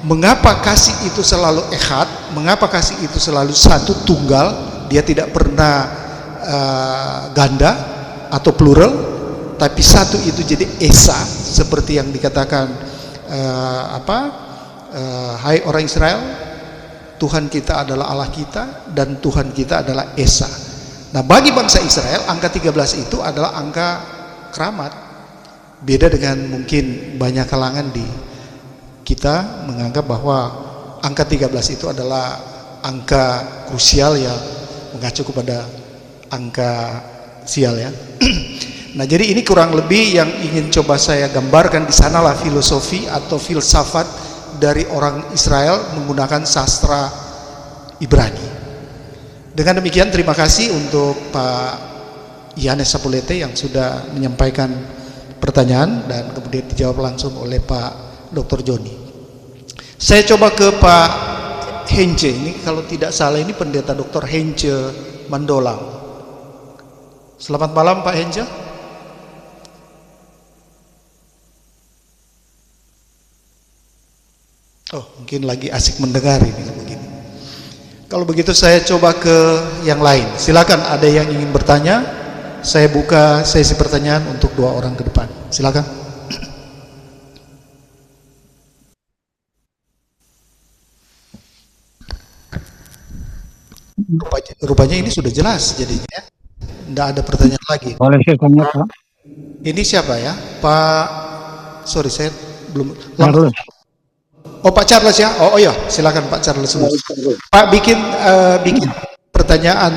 mengapa kasih itu selalu ehad, mengapa kasih itu selalu satu tunggal, dia tidak pernah ganda atau plural, tapi satu itu jadi esa, seperti yang dikatakan hai orang Israel, Tuhan kita adalah Allah kita, dan Tuhan kita adalah esa. Nah, bagi bangsa Israel angka 13 itu adalah angka keramat. Beda dengan mungkin banyak kalangan di kita menganggap bahwa angka 13 itu adalah angka krusial yang mengacu kepada angka sial, ya. Nah, jadi ini kurang lebih yang ingin coba saya gambarkan. Di sanalah filosofi atau filsafat dari orang Israel menggunakan sastra Ibrani. Dengan demikian, terima kasih untuk Pak Yanes Sapulete yang sudah menyampaikan pertanyaan dan kemudian dijawab langsung oleh Pak Dr. Joni. Saya coba ke Pak Hence. Ini kalau tidak salah ini Pendeta Dr. Hence Mandolang. Selamat malam Pak Hence. Oh, mungkin lagi asik mendengar ini begini. Kalau begitu saya coba ke yang lain. Silakan, ada yang ingin bertanya. Saya buka sesi pertanyaan untuk 2 orang ke depan. Silakan. Rupanya ini sudah jelas jadinya, ya. Tidak ada pertanyaan lagi. Boleh saya tanya, Pak? Ini siapa ya? Pak, sorry saya belum. Charles. Oh, Pak Charles ya? Oh ya, silakan Pak Charles. Pak bikin pertanyaan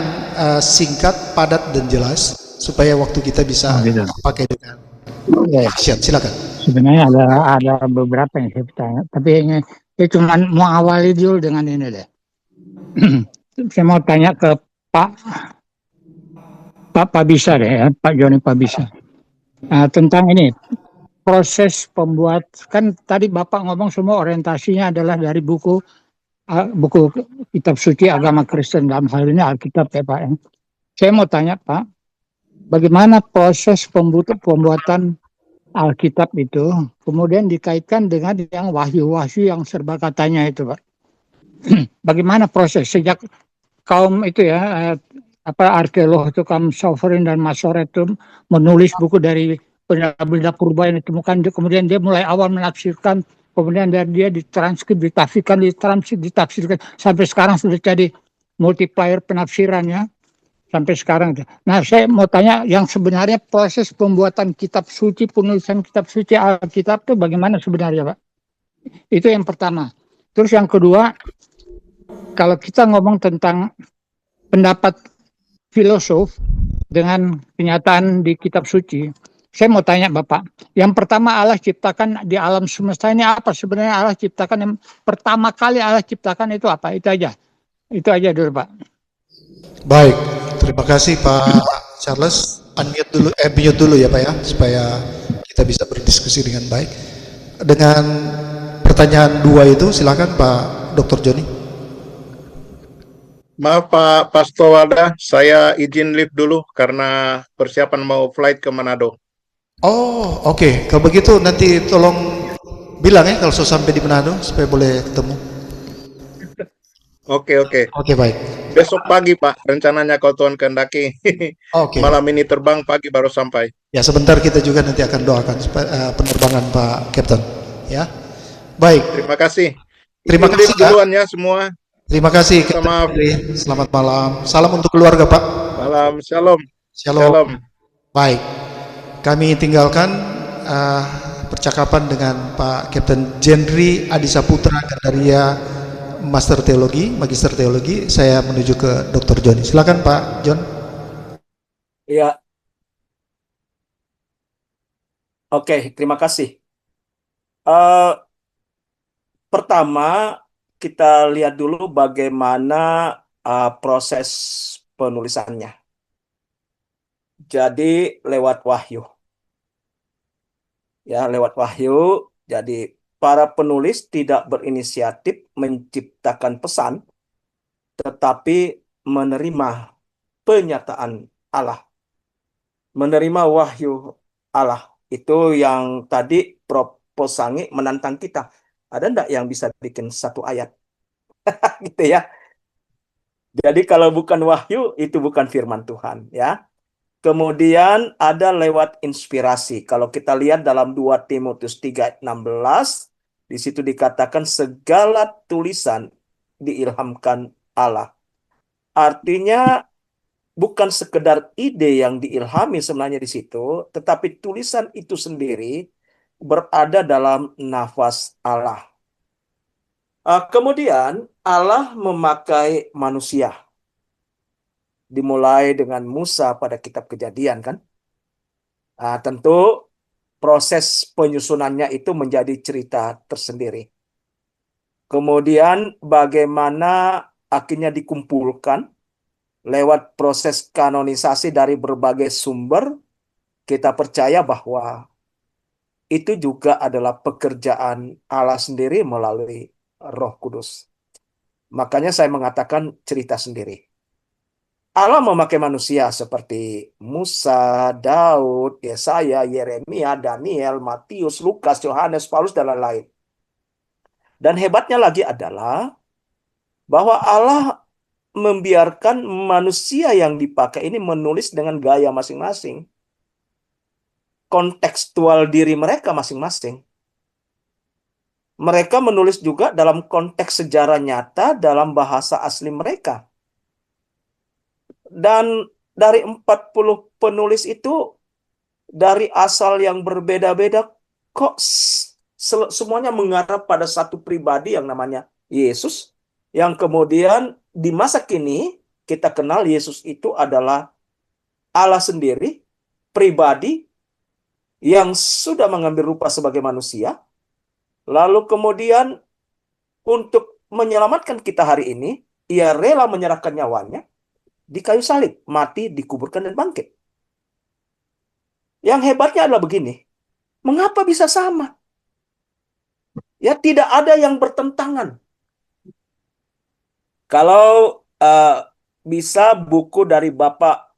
singkat, padat dan jelas supaya waktu kita bisa pakai dengan silakan. Sebenarnya ada beberapa yang saya tanya, tapi ini cuma mau awali dulu dengan ini deh. Saya mau tanya ke Pak Pabisa deh, ya, Pak Joni Pabisa, tentang ini. Proses pembuat, kan tadi Bapak ngomong semua orientasinya adalah dari buku kitab suci agama Kristen, dalam hal ini Alkitab, ya Pak. Saya mau tanya Pak, bagaimana proses pembuatan Alkitab itu kemudian dikaitkan dengan yang wahyu-wahyu yang serba katanya itu Pak. Bagaimana proses sejak kaum itu ya, arkeolog itu kaum Sovereign dan Masoret itu menulis buku dari benda-benda purba yang ditemukan, kemudian dia mulai awal menafsirkan, kemudian dia ditranskrip, ditafsirkan, sampai sekarang sudah jadi multiplier penafsirannya sampai sekarang. Nah, saya mau tanya yang sebenarnya proses pembuatan kitab suci, penulisan kitab suci Alkitab itu bagaimana sebenarnya Pak? Itu yang pertama. Terus yang kedua, kalau kita ngomong tentang pendapat filosof dengan kenyataan di kitab suci, Saya mau tanya Bapak, yang pertama Allah ciptakan di alam semesta ini apa? Sebenarnya Allah ciptakan yang pertama kali Allah ciptakan itu apa? Itu aja. Itu aja dulu Pak. Baik, terima kasih Pak Charles. Mute dulu ya Pak ya, supaya kita bisa berdiskusi dengan baik. Dengan pertanyaan 2 itu silakan Pak Dr. Joni. Maaf Pak Pastowada, saya izin live dulu karena persiapan mau flight ke Manado. Oh, oke. Kalau begitu nanti tolong bilang ya kalau sudah sampai di Manado supaya boleh ketemu. Oke. Oke, baik. Besok pagi Pak, rencananya kalau Tuhan kehendaki. Oke. Malam ini terbang, pagi baru sampai. Ya, sebentar kita juga nanti akan doakan penerbangan Pak Captain. Ya, baik. Terima kasih. Terima Izin kasih, live Kak. duluan ya semua. Terima kasih. Minta Captain maaf. Henry. Selamat malam. Salam untuk keluarga Pak. Malam, shalom. Shalom. Baik. Kami tinggalkan percakapan dengan Pak Kapten Jendri Adisaputra Gandaria, Master Teologi, Magister Teologi. Saya menuju ke Dr. Joni. Silakan Pak John. Ya, oke, terima kasih. Pertama, kita lihat dulu bagaimana proses penulisannya. Jadi lewat wahyu. Ya, lewat wahyu. Jadi para penulis tidak berinisiatif menciptakan pesan, tetapi menerima penyataan Allah. Menerima wahyu Allah. Itu yang tadi Prof. Posangi menantang kita. Ada enggak yang bisa bikin satu ayat? Gitu ya. Jadi kalau bukan wahyu, itu bukan firman Tuhan. Ya. Kemudian ada lewat inspirasi. Kalau kita lihat dalam 2 Timotius 3:16, di situ dikatakan segala tulisan diilhamkan Allah. Artinya bukan sekedar ide yang diilhami sebenarnya di situ, tetapi tulisan itu sendiri berada dalam nafas Allah. Kemudian Allah memakai manusia. Dimulai dengan Musa pada kitab Kejadian kan. Tentu proses penyusunannya itu menjadi cerita tersendiri. Kemudian bagaimana akhirnya dikumpulkan lewat proses kanonisasi dari berbagai sumber, kita percaya bahwa itu juga adalah pekerjaan Allah sendiri melalui Roh Kudus. Makanya saya mengatakan cerita sendiri. Allah memakai manusia seperti Musa, Daud, Yesaya, Yeremia, Daniel, Matius, Lukas, Yohanes, Paulus, dan lain-lain. Dan hebatnya lagi adalah bahwa Allah membiarkan manusia yang dipakai ini menulis dengan gaya masing-masing. Kontekstual diri mereka masing-masing. Mereka menulis juga dalam konteks sejarah nyata dalam bahasa asli mereka. Dan dari 40 penulis itu dari asal yang berbeda-beda kok semuanya mengarah pada satu pribadi yang namanya Yesus, yang kemudian di masa kini kita kenal Yesus itu adalah Allah sendiri, pribadi yang sudah mengambil rupa sebagai manusia, lalu kemudian untuk menyelamatkan kita hari ini, ia rela menyerahkan nyawanya di kayu salib, mati, dikuburkan, dan bangkit. Yang hebatnya adalah begini, mengapa bisa sama? Ya, tidak ada yang bertentangan. Kalau bisa buku dari Bapak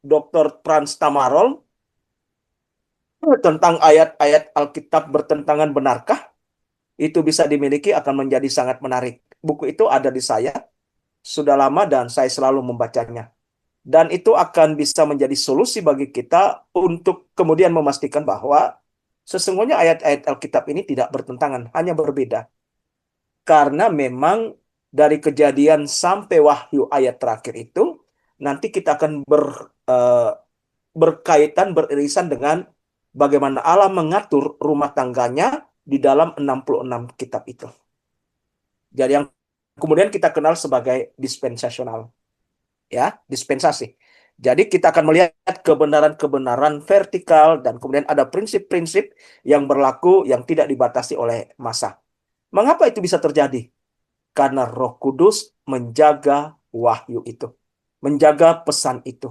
Dr. Frans Tamarol tentang ayat-ayat Alkitab bertentangan benarkah? Itu bisa dimiliki, akan menjadi sangat menarik. Buku itu ada di saya, sudah lama dan saya selalu membacanya. Dan itu akan bisa menjadi solusi bagi kita untuk kemudian memastikan bahwa sesungguhnya ayat-ayat Alkitab ini tidak bertentangan, hanya berbeda. Karena memang dari Kejadian sampai Wahyu ayat terakhir itu, nanti kita akan berkaitan, beririsan dengan bagaimana Allah mengatur rumah tangganya di dalam 66 kitab itu. Jadi yang kemudian kita kenal sebagai dispensasional. Ya, dispensasi. Jadi kita akan melihat kebenaran-kebenaran vertikal dan kemudian ada prinsip-prinsip yang berlaku yang tidak dibatasi oleh masa. Mengapa itu bisa terjadi? Karena Roh Kudus menjaga wahyu itu, menjaga pesan itu.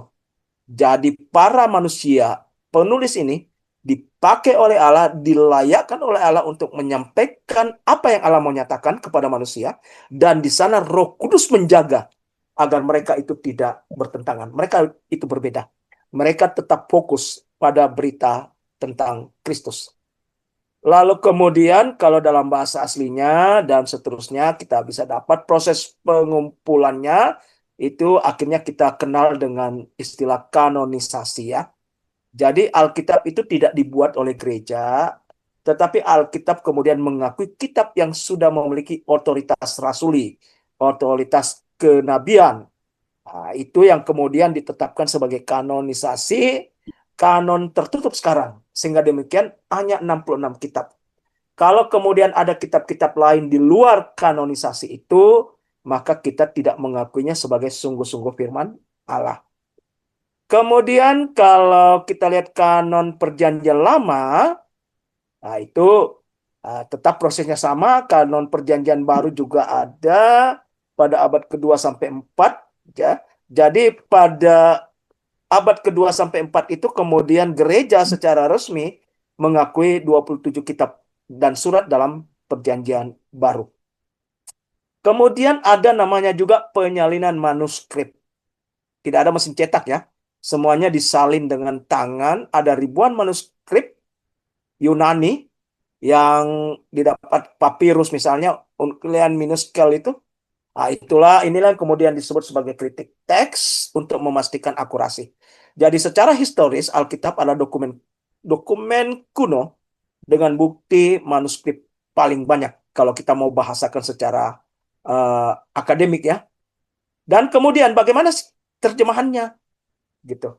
Jadi para manusia, penulis ini dipakai oleh Allah, dilayakkan oleh Allah untuk menyampaikan apa yang Allah mau nyatakan kepada manusia, dan di sana Roh Kudus menjaga agar mereka itu tidak bertentangan. Mereka itu berbeda. Mereka tetap fokus pada berita tentang Kristus. Lalu kemudian kalau dalam bahasa aslinya dan seterusnya kita bisa dapat proses pengumpulannya itu akhirnya kita kenal dengan istilah kanonisasi ya. Jadi Alkitab itu tidak dibuat oleh gereja, tetapi Alkitab kemudian mengakui kitab yang sudah memiliki otoritas rasuli, otoritas kenabian. Nah, itu yang kemudian ditetapkan sebagai kanonisasi, kanon tertutup sekarang. Sehingga demikian hanya 66 kitab. Kalau kemudian ada kitab-kitab lain di luar kanonisasi itu, maka kita tidak mengakuinya sebagai sungguh-sungguh firman Allah. Kemudian kalau kita lihat kanon perjanjian lama, nah itu tetap prosesnya sama. Kanon perjanjian baru juga ada pada abad kedua sampai 4. Ya. Jadi pada abad kedua sampai 4 itu kemudian gereja secara resmi mengakui 27 kitab dan surat dalam perjanjian baru. Kemudian ada namanya juga penyalinan manuskrip. Tidak ada mesin cetak ya. Semuanya disalin dengan tangan. Ada ribuan manuskrip Yunani yang didapat papirus misalnya, unkilian minuskel itu. Nah, inilah yang kemudian disebut sebagai kritik teks untuk memastikan akurasi. Jadi secara historis Alkitab adalah dokumen kuno dengan bukti manuskrip paling banyak kalau kita mau bahasakan secara akademik ya. Dan kemudian bagaimana terjemahannya gitu.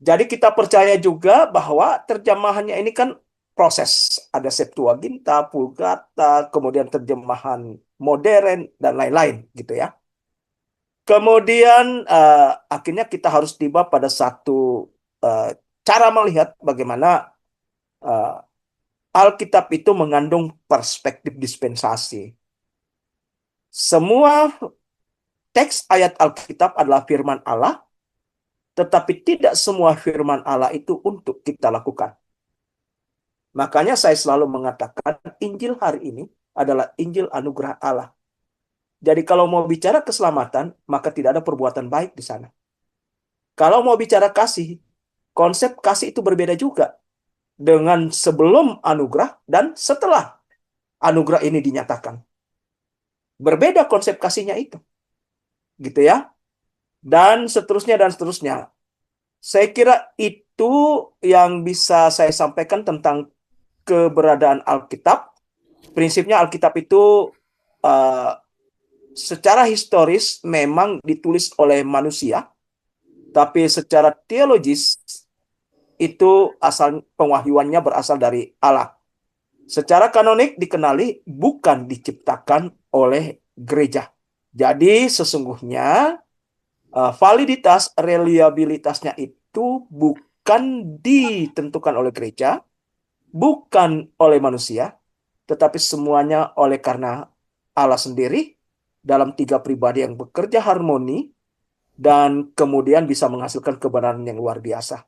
Jadi kita percaya juga bahwa terjemahannya ini kan proses. Ada Septuaginta, Vulgata, kemudian terjemahan modern dan lain-lain gitu ya. Kemudian akhirnya kita harus tiba pada satu cara melihat bagaimana Alkitab itu mengandung perspektif dispensasi. Semua teks ayat Alkitab adalah firman Allah, tetapi tidak semua firman Allah itu untuk kita lakukan. Makanya saya selalu mengatakan Injil hari ini adalah Injil anugerah Allah. Jadi kalau mau bicara keselamatan, maka tidak ada perbuatan baik di sana. Kalau mau bicara kasih, konsep kasih itu berbeda juga dengan sebelum anugerah dan setelah anugerah ini dinyatakan. Berbeda konsep kasihnya itu. Gitu ya. Dan seterusnya dan seterusnya. Saya kira itu yang bisa saya sampaikan tentang keberadaan Alkitab. Prinsipnya Alkitab itu secara historis memang ditulis oleh manusia, tapi secara teologis itu asal pewahyuannya berasal dari Allah. Secara kanonik dikenali bukan diciptakan oleh gereja. Jadi sesungguhnya validitas, reliabilitasnya itu bukan ditentukan oleh gereja, bukan oleh manusia, tetapi semuanya oleh karena Allah sendiri dalam 3 pribadi yang bekerja harmoni dan kemudian bisa menghasilkan kebenaran yang luar biasa.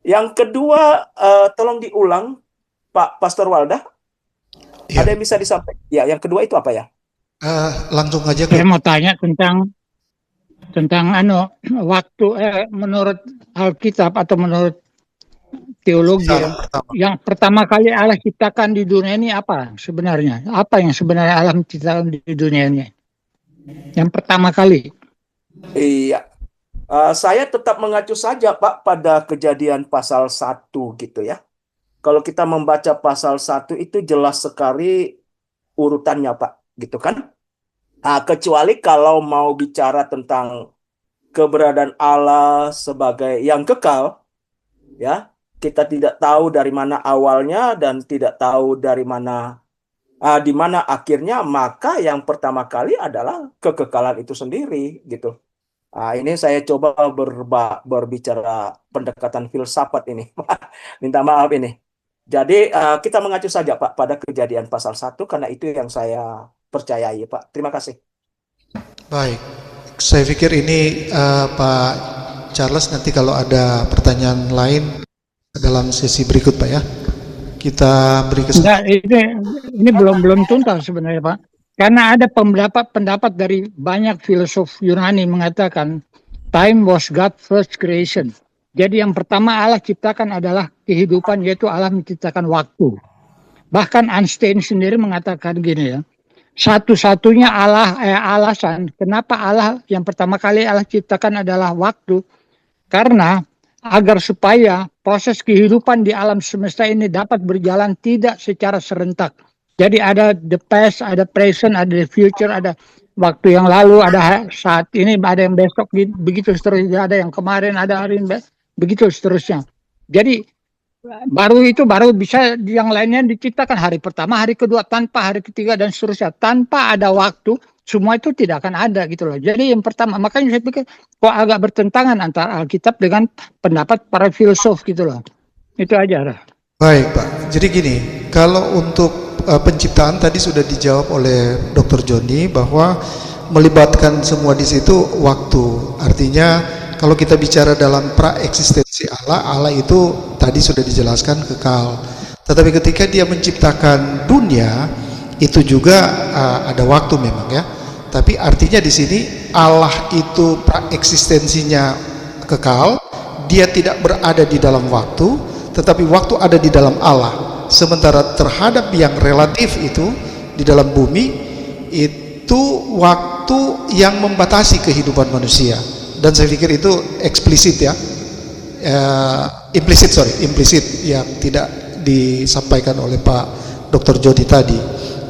Yang kedua, tolong diulang Pak Pastor Walda. Ya. Ada yang bisa disampaikan? Ya, yang kedua itu apa ya? Langsung aja ke Saya mau tanya tentang waktu menurut Alkitab atau menurut teologi yang pertama kali Allah ciptakan di dunia ini apa sebenarnya? Apa yang sebenarnya Allah ciptakan di dunia ini? Yang pertama kali. Iya. Saya tetap mengacu saja Pak pada Kejadian pasal 1 gitu ya. Kalau kita membaca pasal 1 itu jelas sekali urutannya Pak, gitu kan? Kecuali kalau mau bicara tentang keberadaan Allah sebagai yang kekal, ya, kita tidak tahu dari mana awalnya dan tidak tahu dari mana di mana akhirnya, maka yang pertama kali adalah kekekalan itu sendiri, gitu. Ini saya coba berbicara pendekatan filsafat ini. Minta maaf ini. Jadi kita mengacu saja Pak pada Kejadian pasal 1 karena itu yang saya percayai Pak. Terima kasih. Baik, saya pikir ini Pak Charles, nanti kalau ada pertanyaan lain dalam sesi berikut Pak ya, kita beri kesempatan. Enggak, ini belum tuntas sebenarnya Pak. Karena ada pendapat dari banyak filsuf Yunani mengatakan time was God's first creation. Jadi yang pertama Allah ciptakan adalah kehidupan, yaitu Allah menciptakan waktu. Bahkan Einstein sendiri mengatakan gini ya, satu-satunya alasan kenapa Allah yang pertama kali Allah ciptakan adalah waktu, karena agar supaya proses kehidupan di alam semesta ini dapat berjalan tidak secara serentak. Jadi ada the past, ada present, ada the future, ada waktu yang lalu, ada saat ini, ada yang besok, begitu seterusnya, ada yang kemarin, ada hari ini, begitu seterusnya. Jadi baru bisa yang lainnya diciptakan hari pertama, hari kedua, tanpa hari ketiga dan seterusnya, tanpa ada waktu, semua itu tidak akan ada gitu loh. Jadi yang pertama, makanya saya pikir kok agak bertentangan antara Alkitab dengan pendapat para filsuf gitu loh. Itu aja lah. Baik Pak, jadi gini, kalau untuk penciptaan tadi sudah dijawab oleh Dr. Joni bahwa melibatkan semua di situ waktu. Artinya kalau kita bicara dalam praeksistensi Allah, Allah itu tadi sudah dijelaskan kekal. Tetapi ketika dia menciptakan dunia, itu juga ada waktu memang ya. Tapi artinya di sini Allah itu praeksistensinya kekal, dia tidak berada di dalam waktu, tetapi waktu ada di dalam Allah. Sementara terhadap yang relatif itu di dalam bumi, itu waktu yang membatasi kehidupan manusia. Dan saya pikir itu eksplisit ya, implisit yang tidak disampaikan oleh Pak Dr. Jody tadi.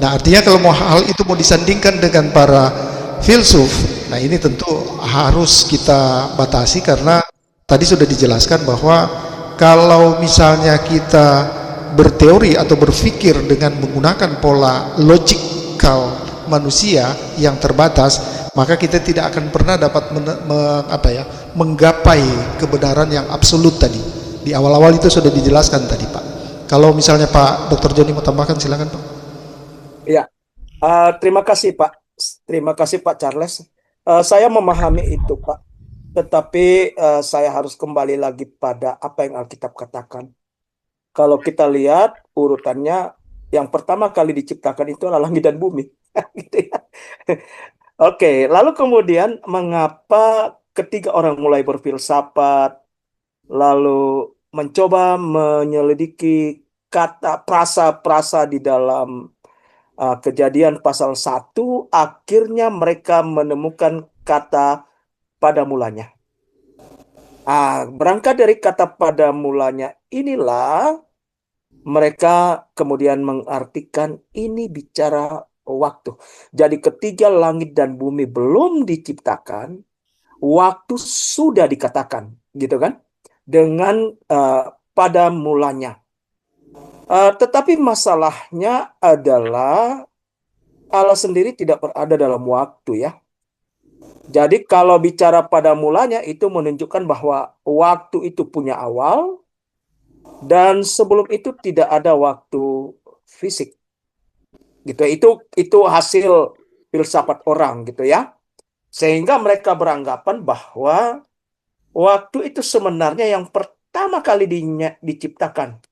Nah artinya kalau mau hal itu mau disandingkan dengan para filsuf, nah ini tentu harus kita batasi karena tadi sudah dijelaskan bahwa kalau misalnya kita berteori atau berpikir dengan menggunakan pola logikal manusia yang terbatas, maka kita tidak akan pernah dapat menggapai kebenaran yang absolut tadi. Di awal-awal itu sudah dijelaskan tadi Pak. Kalau misalnya Pak Dr. Joni mau tambahkan, silakan Pak. Ya, terima kasih Pak. Terima kasih Pak Charles. Saya memahami itu Pak. Tetapi saya harus kembali lagi pada apa yang Alkitab katakan. Kalau kita lihat urutannya, yang pertama kali diciptakan itu adalah langit dan bumi. Gitu ya. Oke, lalu kemudian mengapa ketika orang mulai berfilsafat, lalu mencoba menyelidiki kata prasa-prasa di dalam Kejadian pasal 1, akhirnya mereka menemukan kata pada mulanya. Berangkat dari kata pada mulanya inilah mereka kemudian mengartikan ini bicara waktu. Jadi ketika langit dan bumi belum diciptakan, waktu sudah dikatakan, gitu kan? Dengan pada mulanya. Tetapi masalahnya adalah Allah sendiri tidak berada dalam waktu ya. Jadi kalau bicara pada mulanya itu menunjukkan bahwa waktu itu punya awal dan sebelum itu tidak ada waktu fisik. Gitu. Itu hasil filsafat orang gitu ya. Sehingga mereka beranggapan bahwa waktu itu sebenarnya yang pertama kali diciptakan.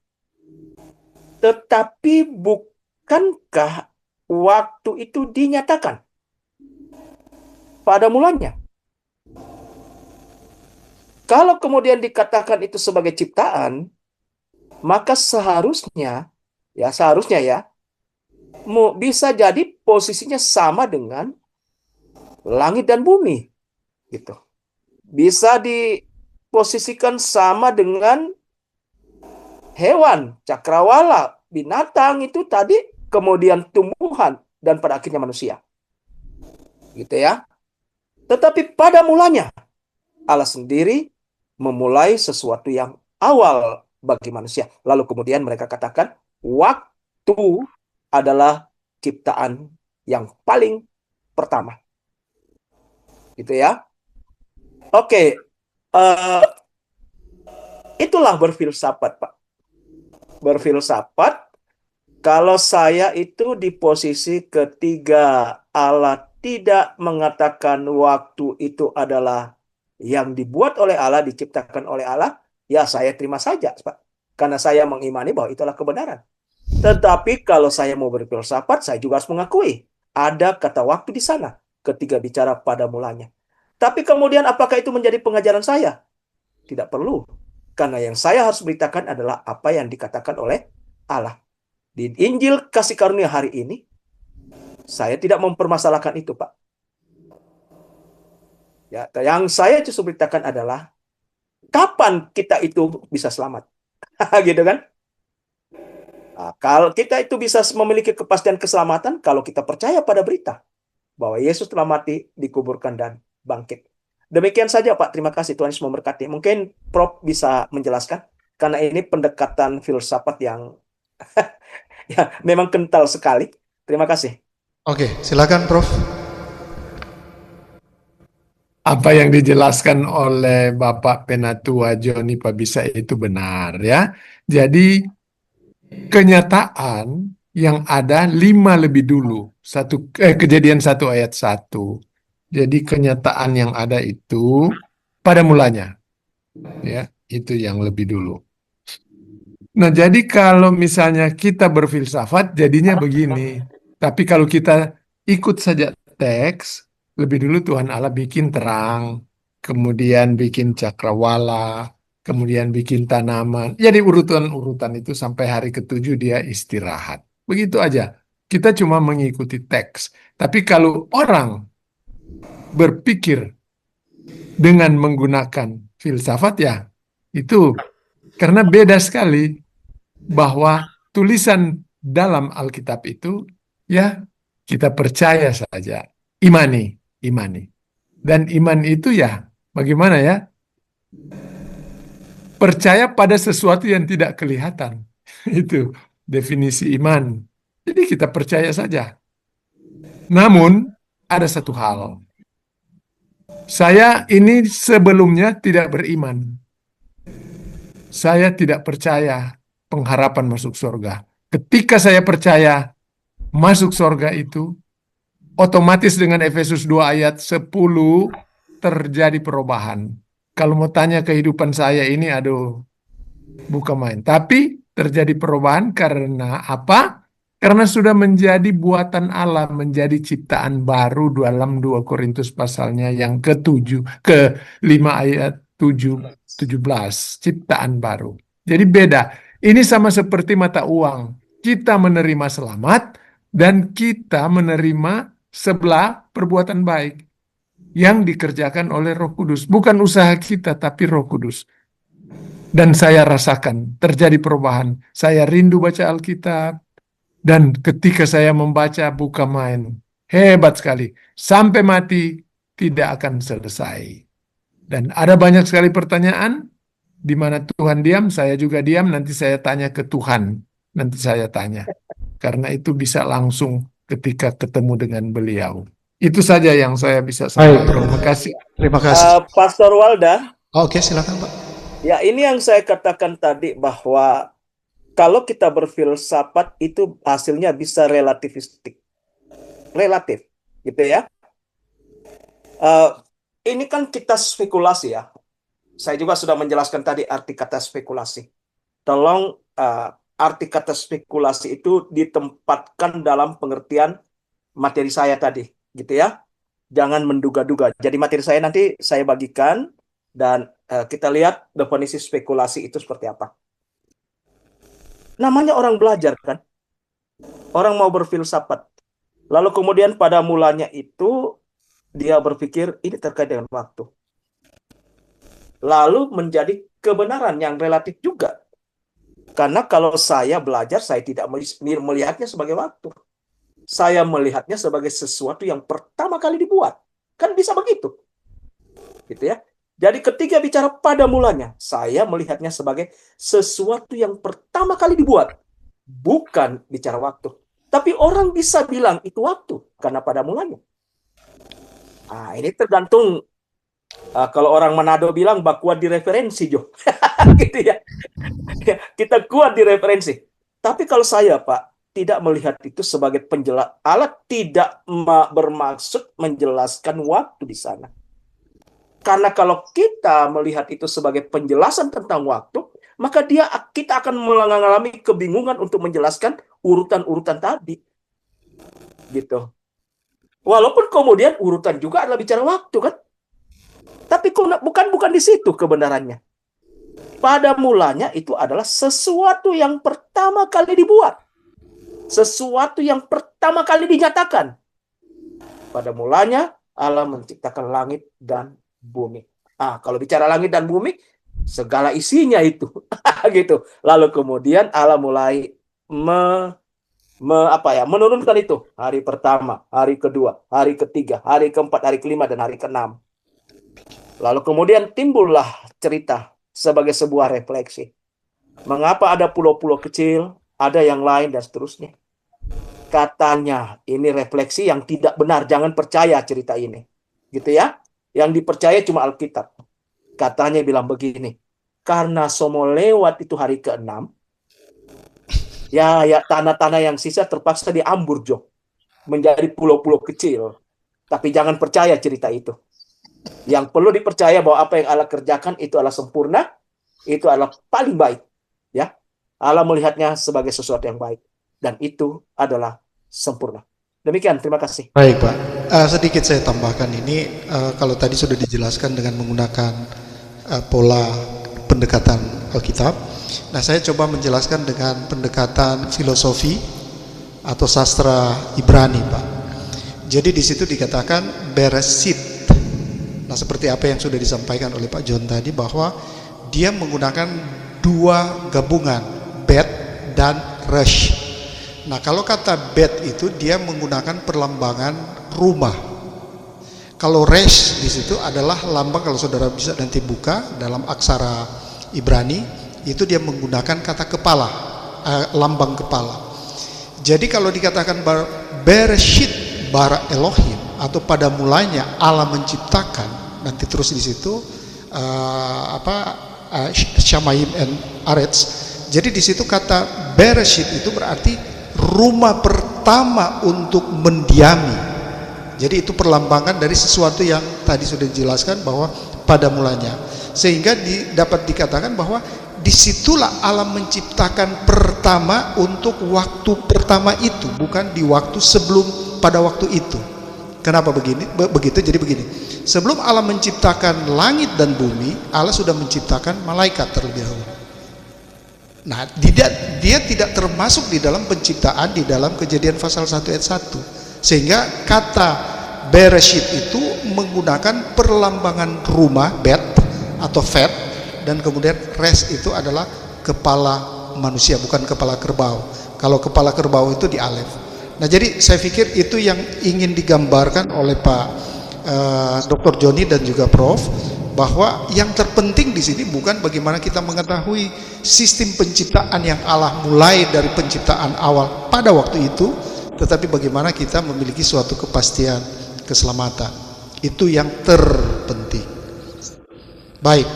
Tetapi bukankah waktu itu dinyatakan pada mulanya? Kalau kemudian dikatakan itu sebagai ciptaan, maka seharusnya ya bisa jadi posisinya sama dengan langit dan bumi, gitu. Bisa diposisikan sama dengan hewan, cakrawala, binatang itu tadi, kemudian tumbuhan, dan pada akhirnya manusia. Gitu ya. Tetapi pada mulanya, Allah sendiri memulai sesuatu yang awal bagi manusia. Lalu kemudian mereka katakan, waktu adalah ciptaan yang paling pertama. Gitu ya. Oke, eh, itulah berfilsafat, Pak. Berfilsafat, kalau saya itu di posisi ketiga, Allah tidak mengatakan waktu itu adalah yang dibuat oleh Allah, diciptakan oleh Allah, ya saya terima saja, Pak. Karena saya mengimani bahwa itulah kebenaran. Tetapi kalau saya mau berfilsafat, saya juga harus mengakui ada kata waktu di sana ketika bicara pada mulanya. Tapi kemudian apakah itu menjadi pengajaran saya? Tidak perlu. Karena yang saya harus beritakan adalah apa yang dikatakan oleh Allah. Di Injil kasih karunia hari ini, saya tidak mempermasalahkan itu, Pak. Ya, yang saya justru beritakan adalah kapan kita itu bisa selamat. Gitu kan? Nah, kalau kita itu bisa memiliki kepastian keselamatan kalau kita percaya pada berita bahwa Yesus telah mati, dikuburkan, dan bangkit. Demikian saja, Pak. Terima kasih. Tuhan Yesus memberkati. Mungkin Prof bisa menjelaskan, karena ini pendekatan filsafat yang ya, memang kental sekali. Terima kasih. Oke, silakan Prof. Apa yang dijelaskan oleh Bapak Penatua Joni Pabisa itu benar ya. Jadi kenyataan yang ada 5 lebih dulu. Kejadian 1 ayat 1. Jadi kenyataan yang ada itu pada mulanya. Ya, itu yang lebih dulu. Nah, jadi kalau misalnya kita berfilsafat jadinya begini. Tapi kalau kita ikut saja teks, lebih dulu Tuhan Allah bikin terang, kemudian bikin cakrawala, kemudian bikin tanaman. Jadi urutan-urutan itu sampai hari ke-7 dia istirahat. Begitu aja. Kita cuma mengikuti teks. Tapi kalau orang berpikir dengan menggunakan filsafat ya, itu karena beda sekali bahwa tulisan dalam Alkitab itu ya kita percaya saja, imani. Dan iman itu ya bagaimana ya? Percaya pada sesuatu yang tidak kelihatan. Itu definisi iman. Jadi kita percaya saja. Namun ada satu hal. Saya ini sebelumnya tidak beriman. Saya tidak percaya pengharapan masuk surga. Ketika saya percaya masuk surga itu, otomatis dengan Efesus 2 ayat 10 terjadi perubahan. Kalau mau tanya kehidupan saya ini, aduh, bukan main. Tapi terjadi perubahan karena apa? Karena sudah menjadi buatan Allah, menjadi ciptaan baru dalam 2 Korintus pasalnya yang ke-5 ayat 17, ciptaan baru. Jadi beda. Ini sama seperti mata uang. Kita menerima selamat dan kita menerima sebelah perbuatan baik yang dikerjakan oleh Roh Kudus. Bukan usaha kita, tapi Roh Kudus. Dan saya rasakan terjadi perubahan. Saya rindu baca Alkitab. Dan ketika saya membaca, bukan main. Hebat sekali. Sampai mati tidak akan selesai. Dan ada banyak sekali pertanyaan. Di mana Tuhan diam, saya juga diam. Nanti saya tanya ke Tuhan. Nanti saya tanya. Karena itu bisa langsung ketika ketemu dengan beliau. Itu saja yang saya bisa sampaikan. Terima kasih. Terima kasih. Pastor Walda, Oke, silakan Pak. ya ini yang saya katakan tadi bahwa kalau kita berfilsafat itu hasilnya bisa relativistik. Relatif, gitu ya. Ini kan kita spekulasi ya. Saya juga sudah menjelaskan tadi arti kata spekulasi. Tolong arti kata spekulasi itu ditempatkan dalam pengertian materi saya tadi, gitu ya. Jangan menduga-duga. Jadi materi saya nanti saya bagikan dan kita lihat definisi spekulasi itu seperti apa. Namanya orang belajar kan. Orang mau berfilsafat. Lalu kemudian pada mulanya itu dia berpikir ini terkait dengan waktu. Lalu menjadi kebenaran yang relatif juga. Karena kalau saya belajar, saya tidak melihatnya sebagai waktu. Saya melihatnya sebagai sesuatu yang pertama kali dibuat. Kan bisa begitu. Gitu ya. Jadi ketika bicara pada mulanya, saya melihatnya sebagai sesuatu yang pertama kali dibuat. Bukan bicara waktu. Tapi orang bisa bilang itu waktu. Karena pada mulanya. Nah, ini tergantung Kalau orang Manado bilang bak kuat di referensi, Jo. Gitu ya. Kita kuat di referensi. Tapi kalau saya, Pak, tidak melihat itu sebagai penjelas. Allah tidak bermaksud menjelaskan waktu di sana. Karena kalau kita melihat itu sebagai penjelasan tentang waktu, maka kita akan mengalami kebingungan untuk menjelaskan urutan-urutan tadi. Gitu. Walaupun kemudian urutan juga adalah bicara waktu, kan? Tapi bukan di situ kebenarannya. Pada mulanya itu adalah sesuatu yang pertama kali dibuat. Sesuatu yang pertama kali dinyatakan. Pada mulanya Allah menciptakan langit dan bumi. Kalau bicara langit dan bumi, segala isinya itu. Gitu. Lalu kemudian Allah mulai menurunkan itu. Hari pertama, hari kedua, hari ketiga, hari keempat, hari kelima, dan hari keenam. Lalu kemudian timbullah cerita sebagai sebuah refleksi. Mengapa ada pulau-pulau kecil, ada yang lain, dan seterusnya. Katanya, ini refleksi yang tidak benar. Jangan percaya cerita ini. Gitu ya. Yang dipercaya cuma Alkitab. Katanya bilang begini. Karena somo lewat itu hari ke-6, ya tanah-tanah yang sisa terpaksa diambur, Jo. Menjadi pulau-pulau kecil. Tapi jangan percaya cerita itu. Yang perlu dipercaya bahwa apa yang Allah kerjakan itu adalah sempurna, itu adalah paling baik. Ya, Allah melihatnya sebagai sesuatu yang baik, dan itu adalah sempurna. Demikian, terima kasih. Baik, Pak. Sedikit saya tambahkan ini, kalau tadi sudah dijelaskan dengan menggunakan pola pendekatan Alkitab. Nah, saya coba menjelaskan dengan pendekatan filosofi atau sastra Ibrani, Pak. Jadi di situ dikatakan Bereshit. Nah, seperti apa yang sudah disampaikan oleh Pak John tadi, bahwa dia menggunakan dua gabungan, bet dan resh. Nah, kalau kata bet itu dia menggunakan perlambangan rumah. Kalau resh di situ adalah lambang, kalau saudara bisa nanti buka dalam aksara Ibrani, itu dia menggunakan kata kepala, lambang kepala. Jadi kalau dikatakan Bereshit bara Elohim, atau pada mulanya Allah menciptakan, nanti terus di situ Shamayim and Arets. Jadi di situ kata Bereshit itu berarti rumah pertama untuk mendiami. Jadi itu perlambangan dari sesuatu yang tadi sudah dijelaskan bahwa pada mulanya. Sehingga dapat dikatakan bahwa disitulah Allah menciptakan pertama untuk waktu pertama itu, bukan di waktu sebelum pada waktu itu. Kenapa begitu? Jadi begini. Sebelum Allah menciptakan langit dan bumi, Allah sudah menciptakan malaikat terlebih dahulu. Nah, dia tidak termasuk di dalam penciptaan di dalam Kejadian pasal 1 ayat 1. Sehingga kata Bereshit itu menggunakan perlambangan rumah, bet atau fet, dan kemudian res itu adalah kepala manusia, bukan kepala kerbau. Kalau kepala kerbau itu di alef. Nah, jadi saya pikir itu yang ingin digambarkan oleh Pak Dr. Joni dan juga Prof, bahwa yang terpenting di sini bukan bagaimana kita mengetahui sistem penciptaan yang Allah mulai dari penciptaan awal pada waktu itu, tetapi bagaimana kita memiliki suatu kepastian keselamatan. Itu yang terpenting. Baik,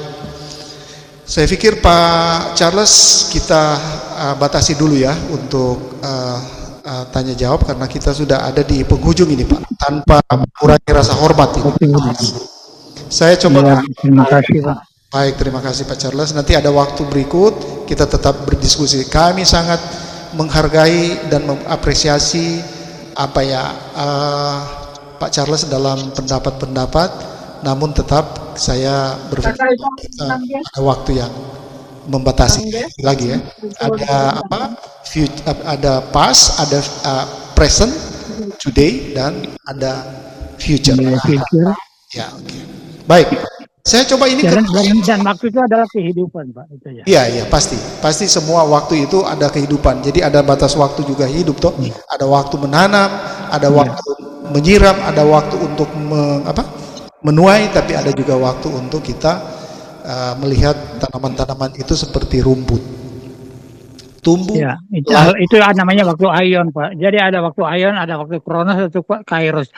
saya pikir Pak Charles kita batasi dulu ya untuk tanya jawab, karena kita sudah ada di penghujung ini, Pak, tanpa mengurangi rasa hormat ini. Saya coba. Terima kasih, Pak. Baik, terima kasih Pak Charles. Nanti ada waktu berikut kita tetap berdiskusi. Kami sangat menghargai dan mengapresiasi Pak Charles dalam pendapat-pendapat, namun tetap saya berpikir kita ada waktu yang membatasi lagi ya. Ada past, ada present, today, dan ada future. Ya, oke. Baik. Saya coba ini dan waktu itu adalah kehidupan, Pak, itu ya. Iya, pasti semua waktu itu ada kehidupan. Jadi ada batas waktu juga hidup toh. Ada waktu menanam, ada waktu menyiram, ada waktu untuk menuai, tapi ada juga waktu untuk kita melihat tanaman-tanaman itu seperti rumput. Tumbuh. Ya, itu namanya waktu aion, Pak. Jadi ada waktu aion, ada waktu kronos, atau kairos.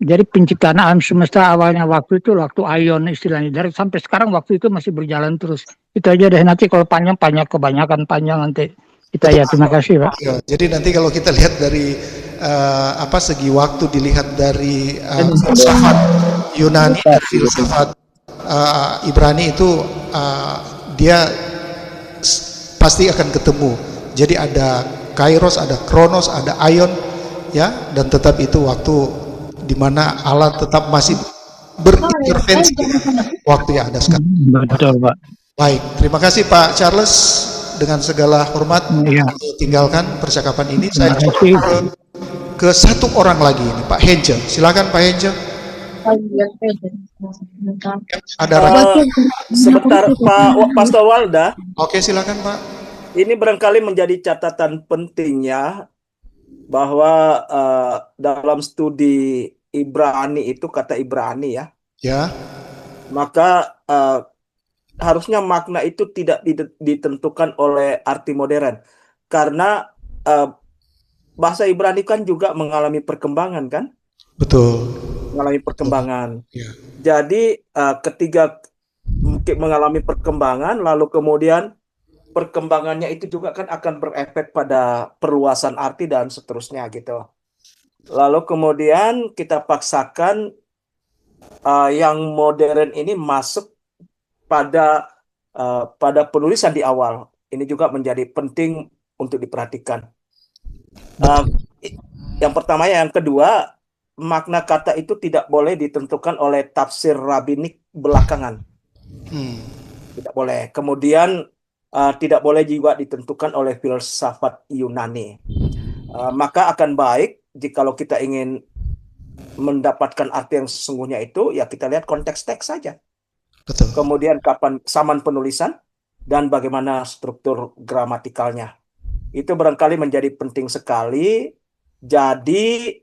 Jadi penciptaan alam semesta awalnya waktu itu waktu aion istilahnya. Dari sampai sekarang waktu itu masih berjalan terus. Itu aja deh, nanti kalau panjang kebanyakan panjang nanti kita ya. Terima kasih Pak. Ya, jadi nanti kalau kita lihat dari segi waktu, dilihat dari filsafat Yunani dan filsafat Ibrani itu dia pasti akan ketemu. Jadi ada kairos, ada kronos, ada aion, ya, dan tetap itu waktu di mana Allah tetap masih berintervensi waktu yang ada sekarang. Betul Pak. Baik, terima kasih Pak Charles. Dengan segala hormat, Iya. tinggalkan percakapan ini. Saya Terima coba kasih. ke satu orang lagi, ini Pak Hengel. Silakan Pak Hengel. Ada Sebentar Pak Pastor Walda, Oke, silakan Pak. ini barangkali menjadi catatan pentingnya bahwa dalam studi Ibrani itu, kata Ibrani ya, Ya, maka harusnya makna itu tidak ditentukan oleh arti modern, karena bahasa Ibrani kan juga mengalami perkembangan kan, betul. mengalami perkembangan. Ya. Jadi ketika mengalami perkembangan, lalu kemudian perkembangannya itu juga kan akan berefek pada perluasan arti dan seterusnya gitu. Lalu kemudian kita paksakan yang modern ini masuk pada penulisan di awal. Ini juga menjadi penting untuk diperhatikan. Yang pertama, yang kedua, makna kata itu tidak boleh ditentukan oleh tafsir rabbinik belakangan. Tidak boleh. Kemudian tidak boleh juga ditentukan oleh filsafat Yunani. Maka akan baik jikalau kita ingin mendapatkan arti yang sesungguhnya itu, ya kita lihat konteks teks saja. Betul. Kemudian kapan zaman penulisan dan bagaimana struktur gramatikalnya. Itu barangkali menjadi penting sekali. Jadi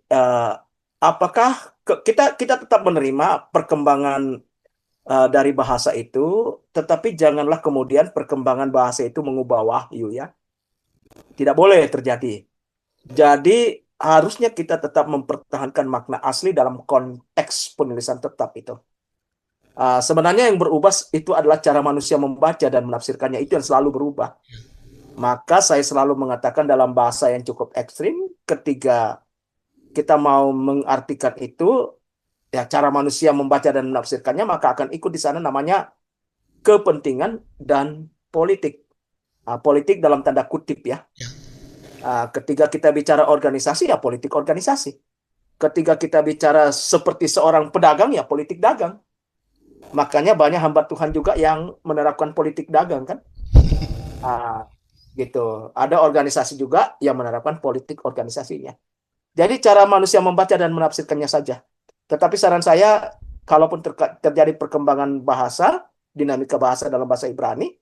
apakah kita tetap menerima perkembangan dari bahasa itu, tetapi janganlah kemudian perkembangan bahasa itu mengubah wahyu ya. Tidak boleh terjadi. Jadi harusnya kita tetap mempertahankan makna asli dalam konteks penulisan tetap itu. Sebenarnya yang berubah itu adalah cara manusia membaca dan menafsirkannya, itu yang selalu berubah. Maka saya selalu mengatakan dalam bahasa yang cukup ekstrim, ketika kita mau mengartikan itu, ya cara manusia membaca dan menafsirkannya, maka akan ikut di sana namanya kepentingan dan politik. Politik dalam tanda kutip ya. Ketika kita bicara organisasi, ya politik organisasi. Ketika kita bicara seperti seorang pedagang, ya politik dagang. Makanya banyak hamba Tuhan juga yang menerapkan politik dagang kan. Gitu. Ada organisasi juga yang menerapkan politik organisasinya. Jadi cara manusia membaca dan menafsirkannya saja. Tetapi saran saya, kalaupun terjadi perkembangan bahasa, dinamika bahasa dalam bahasa Ibrani,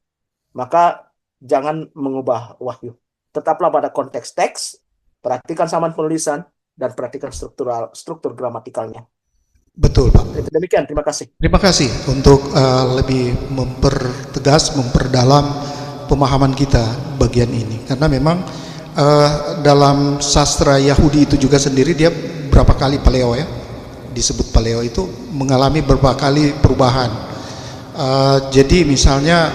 maka jangan mengubah wahyu. Tetaplah pada konteks teks, perhatikan zaman penulisan, dan perhatikan struktur gramatikalnya. Betul, Pak. Itu demikian, terima kasih. Terima kasih untuk lebih mempertegas, memperdalam pemahaman kita bagian ini. Karena memang dalam sastra Yahudi itu juga sendiri, dia berapa kali paleo ya, disebut paleo itu mengalami berapa kali perubahan. Jadi misalnya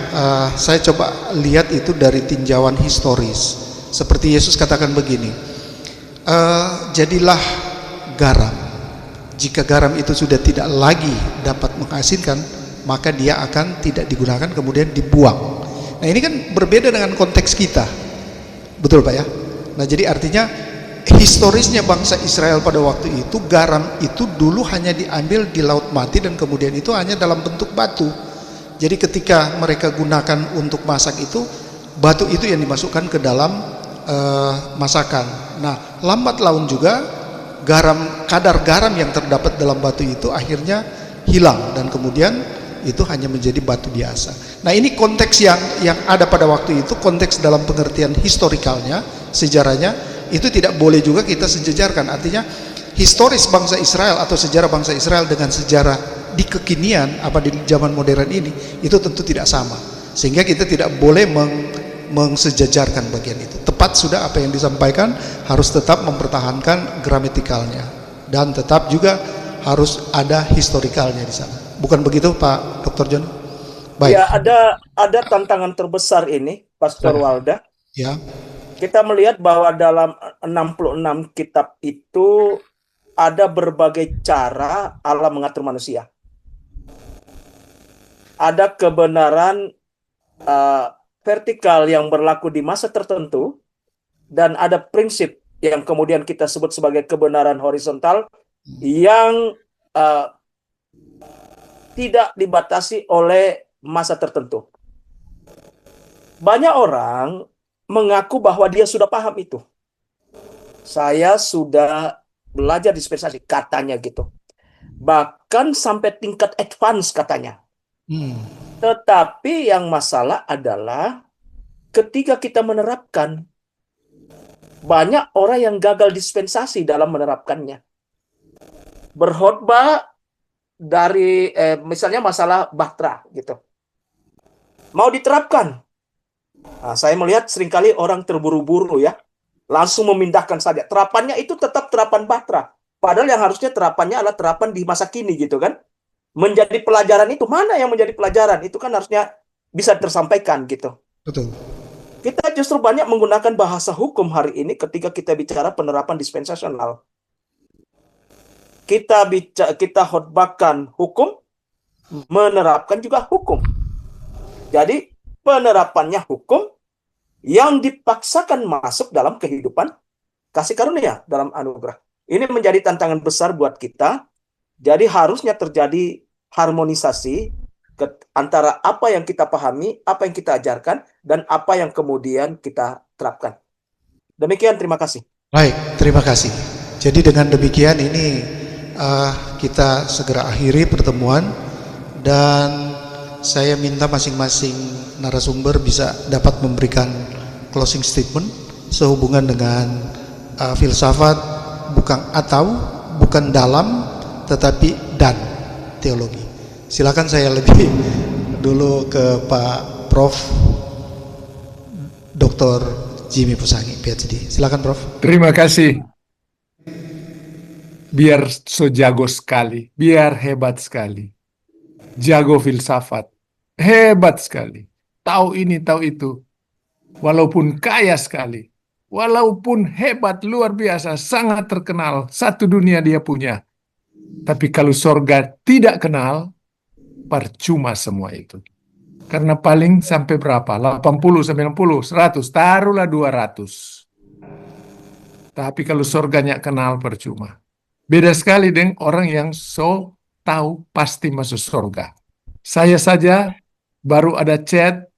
saya coba lihat itu dari tinjauan historis. Seperti Yesus katakan begini, jadilah garam. Jika garam itu sudah tidak lagi dapat mengasinkan, maka dia akan tidak digunakan, kemudian dibuang. Nah ini kan berbeda dengan konteks kita. Betul Pak ya? Nah jadi artinya historisnya bangsa Israel pada waktu itu, garam itu dulu hanya diambil di Laut Mati, dan kemudian itu hanya dalam bentuk batu. Jadi ketika mereka gunakan untuk masak itu, batu itu yang dimasukkan ke dalam masakan. Nah lambat laun juga kadar garam yang terdapat dalam batu itu akhirnya hilang, dan kemudian itu hanya menjadi batu biasa. Nah ini konteks yang ada pada waktu itu, konteks dalam pengertian historikalnya, sejarahnya, itu tidak boleh juga kita sejajarkan. Artinya historis bangsa Israel atau sejarah bangsa Israel dengan sejarah di kekinian di zaman modern ini, itu tentu tidak sama, sehingga kita tidak boleh mengsejajarkan bagian itu. Tepat sudah apa yang disampaikan, harus tetap mempertahankan gramatikalnya, dan tetap juga harus ada historikalnya di sana. Bukan begitu Pak Dr. John? Baik. Ya, ada tantangan terbesar ini, Pastor Walda. Ya. Kita melihat bahwa dalam 66 kitab itu ada berbagai cara Allah mengatur manusia. Ada kebenaran vertikal yang berlaku di masa tertentu, dan ada prinsip yang kemudian kita sebut sebagai kebenaran horizontal yang tidak dibatasi oleh masa tertentu. Banyak orang mengaku bahwa dia sudah paham itu. Saya sudah belajar dispensasi, katanya gitu. Bahkan sampai tingkat advance katanya. Tetapi yang masalah adalah ketika kita menerapkan, banyak orang yang gagal dispensasi dalam menerapkannya. Berkhotbah dari misalnya masalah bahtera gitu. Mau diterapkan. Nah, saya melihat seringkali orang terburu-buru ya. Langsung memindahkan saja. Terapannya itu tetap terapan bahtera. Padahal yang harusnya terapannya adalah terapan di masa kini gitu kan. Menjadi pelajaran itu, mana yang menjadi pelajaran? Itu kan harusnya bisa tersampaikan gitu. Betul. Kita justru banyak menggunakan bahasa hukum hari ini ketika kita bicara penerapan dispensasional. Kita khotbahkan hukum, menerapkan juga hukum. Jadi penerapannya hukum yang dipaksakan masuk dalam kehidupan kasih karunia dalam anugerah. Ini menjadi tantangan besar buat kita. Jadi harusnya terjadi harmonisasi antara apa yang kita pahami, apa yang kita ajarkan, dan apa yang kemudian kita terapkan. Demikian, terima kasih. Baik, terima kasih. Jadi dengan demikian ini kita segera akhiri pertemuan, dan saya minta masing-masing narasumber bisa dapat memberikan closing statement sehubungan dengan filsafat bukan dalam tetapi dan teologi. Silakan, saya lebih dulu ke Pak Prof. Dr. Jimmy Pusangi, PhD. Silakan Prof. Terima kasih. Biar so jago sekali, biar hebat sekali. Jago filsafat, hebat sekali. Tahu ini, tahu itu. Walaupun kaya sekali, walaupun hebat, luar biasa, sangat terkenal, satu dunia dia punya. Tapi kalau sorga tidak kenal, percuma semua itu. Karena paling sampai berapa? 80, 90, 100, taruhlah 200. Tapi kalau sorganya kenal, percuma. Beda sekali dengan orang yang so tahu pasti masuk sorga. Saya saja baru ada chat,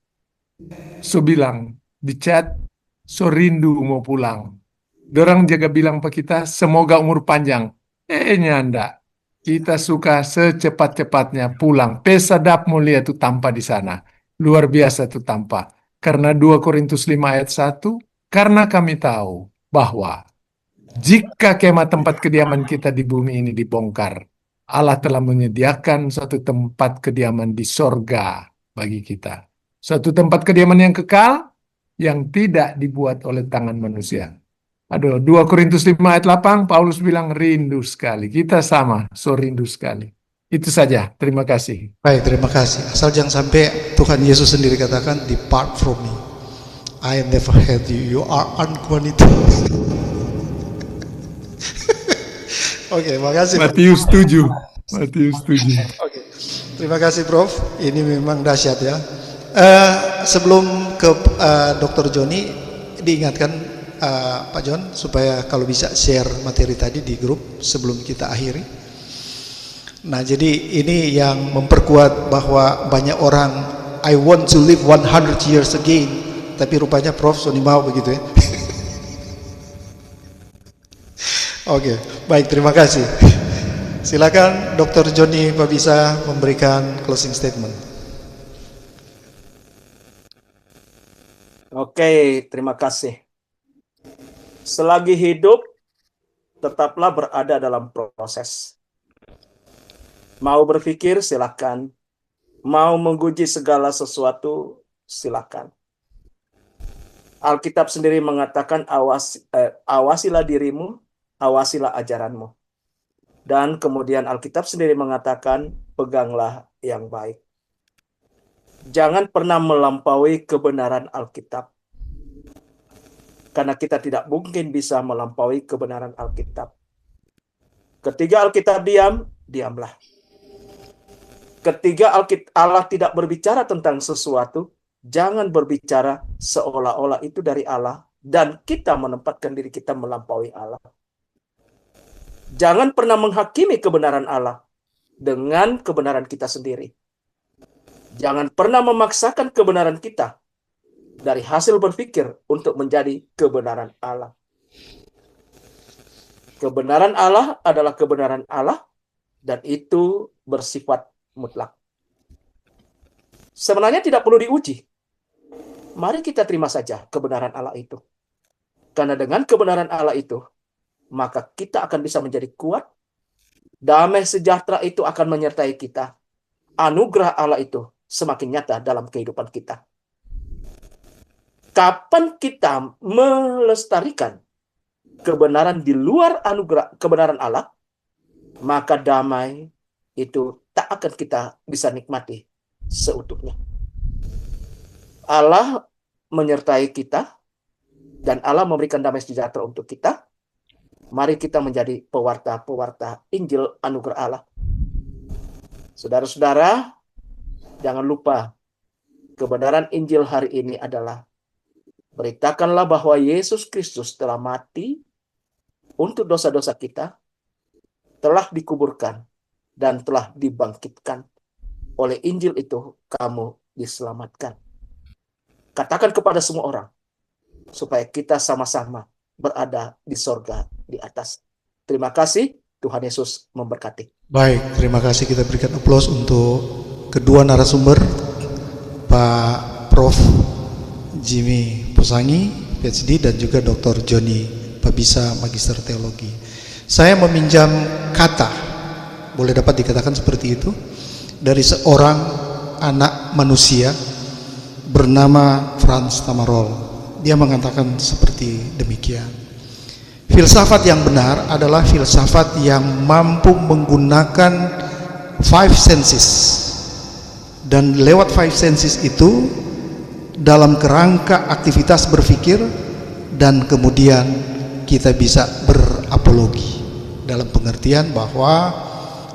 so bilang di chat, so rindu mau pulang. Dorang jaga bilang ke kita, semoga umur panjang. Nyanda. Kita suka secepat-cepatnya pulang. Pesadap mulia itu tanpa di sana. Luar biasa itu tanpa. Karena 2 Korintus 5 ayat 1, karena kami tahu bahwa jika kemah tempat kediaman kita di bumi ini dibongkar, Allah telah menyediakan suatu tempat kediaman di sorga bagi kita. Suatu tempat kediaman yang kekal, yang tidak dibuat oleh tangan manusia. Aduh, 2 Korintus 5 ayat 8, Paulus bilang rindu sekali. Kita sama, so rindu sekali. Itu saja, terima kasih. Baik, terima kasih. Asal jangan sampai Tuhan Yesus sendiri katakan, depart from me. I never had you. You are unqualified. Oke, makasih. Matius 7. Matius 7. Oke. Terima kasih Prof. Ini memang dahsyat ya. Sebelum ke Dr. Joni, diingatkan Pak John supaya kalau bisa share materi tadi di grup sebelum kita akhiri. Nah, jadi ini yang memperkuat bahwa banyak orang I want to live 100 years again, tapi rupanya Prof. Soni mau begitu ya. Oke, baik, terima kasih. Silakan Dr. Joni Pabisa memberikan closing statement. Oke, terima kasih. Selagi hidup, tetaplah berada dalam proses. Mau berpikir, silakan. Mau menguji segala sesuatu, silakan. Alkitab sendiri mengatakan, awasilah dirimu, awasilah ajaranmu. Dan kemudian Alkitab sendiri mengatakan, peganglah yang baik. Jangan pernah melampaui kebenaran Alkitab. Karena kita tidak mungkin bisa melampaui kebenaran Alkitab. Ketika Alkitab diam, diamlah. Ketika Allah tidak berbicara tentang sesuatu, jangan berbicara seolah-olah itu dari Allah, dan kita menempatkan diri kita melampaui Allah. Jangan pernah menghakimi kebenaran Allah dengan kebenaran kita sendiri. Jangan pernah memaksakan kebenaran kita dari hasil berpikir untuk menjadi kebenaran Allah. Kebenaran Allah adalah kebenaran Allah, dan itu bersifat mutlak. Sebenarnya tidak perlu diuji. Mari kita terima saja kebenaran Allah itu. Karena dengan kebenaran Allah itu, maka kita akan bisa menjadi kuat. Damai sejahtera itu akan menyertai kita. Anugerah Allah itu semakin nyata dalam kehidupan kita. Kapan kita melestarikan kebenaran di luar anugerah kebenaran Allah, maka damai itu tak akan kita bisa nikmati seutuhnya. Allah menyertai kita, dan Allah memberikan damai sejahtera untuk kita. Mari kita menjadi pewarta-pewarta Injil anugerah Allah. Saudara-saudara, jangan lupa kebenaran Injil hari ini adalah beritakanlah bahwa Yesus Kristus telah mati untuk dosa-dosa kita, telah dikuburkan, dan telah dibangkitkan. Oleh Injil itu kamu diselamatkan. Katakan kepada semua orang, supaya kita sama-sama berada di sorga di atas. Terima kasih, Tuhan Yesus memberkati. Baik, terima kasih, kita berikan aplaus untuk kedua narasumber, Pak Prof. Jimmy Posangi, PhD, dan juga Dr. Joni Pabisa, Magister Teologi. Saya meminjam kata, boleh dapat dikatakan seperti itu, dari seorang anak manusia bernama Frans Tamarol. Dia mengatakan seperti demikian. Filsafat yang benar adalah filsafat yang mampu menggunakan five senses, dan lewat five senses itu dalam kerangka aktivitas berpikir, dan kemudian kita bisa berapologi dalam pengertian bahwa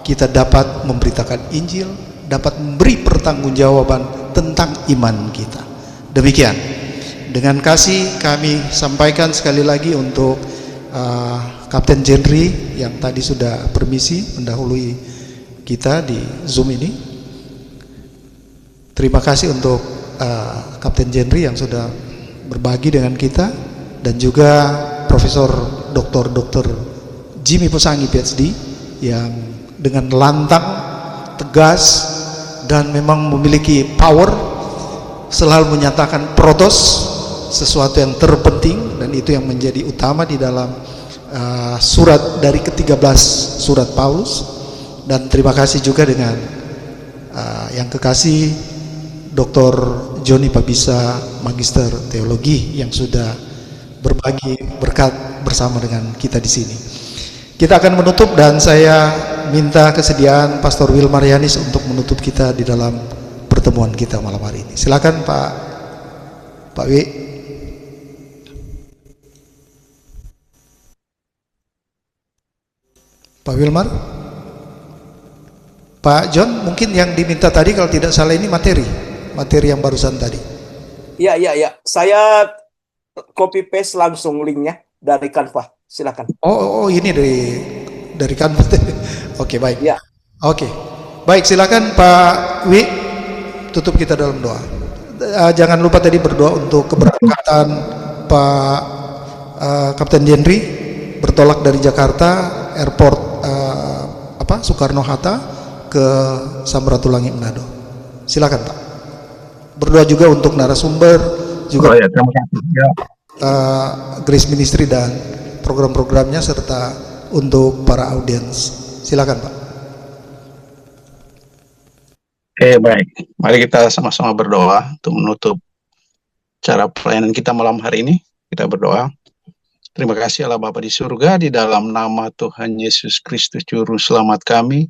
kita dapat memberitakan Injil, dapat memberi pertanggungjawaban tentang iman kita. Demikian. Dengan kasih kami sampaikan sekali lagi untuk Kapten Jenry yang tadi sudah permisi mendahului kita di Zoom ini. Terima kasih untuk Kapten Jenry yang sudah berbagi dengan kita, dan juga Profesor Dr. Jimmy Posangi PhD yang dengan lantang, tegas, dan memang memiliki power selalu menyatakan protos, sesuatu yang terpenting, dan itu yang menjadi utama di dalam surat dari ke-13 surat Paulus. Dan terima kasih juga dengan yang kekasih Dr. Joni Pabisa, Magister Teologi, yang sudah berbagi berkat bersama dengan kita di sini. Kita akan menutup, dan saya minta kesediaan Pastor Wilmar Yanis untuk menutup kita di dalam pertemuan kita malam hari ini. Silakan Pak W. Pak Wilmar, Pak John, mungkin yang diminta tadi kalau tidak salah ini materi yang barusan tadi. Ya. Saya copy paste langsung linknya dari Canva. Silakan. Oh, ini dari Canva. Oke, baik. Ya. Oke, baik. Silakan Pak Wi, tutup kita dalam doa. Jangan lupa tadi berdoa untuk keberangkatan Pak Kapten Jenry bertolak dari Jakarta Airport Soekarno-Hatta ke Samratulangi Manado. Silakan Pak. Berdoa juga untuk narasumber, juga Grace Ministry dan program-programnya, serta untuk para audiens. Silakan Pak. Oke, baik. Mari kita sama-sama berdoa untuk menutup cara pelayanan kita malam hari ini. Kita berdoa. Terima kasih Allah Bapa di surga, di dalam nama Tuhan Yesus Kristus Juru Selamat kami,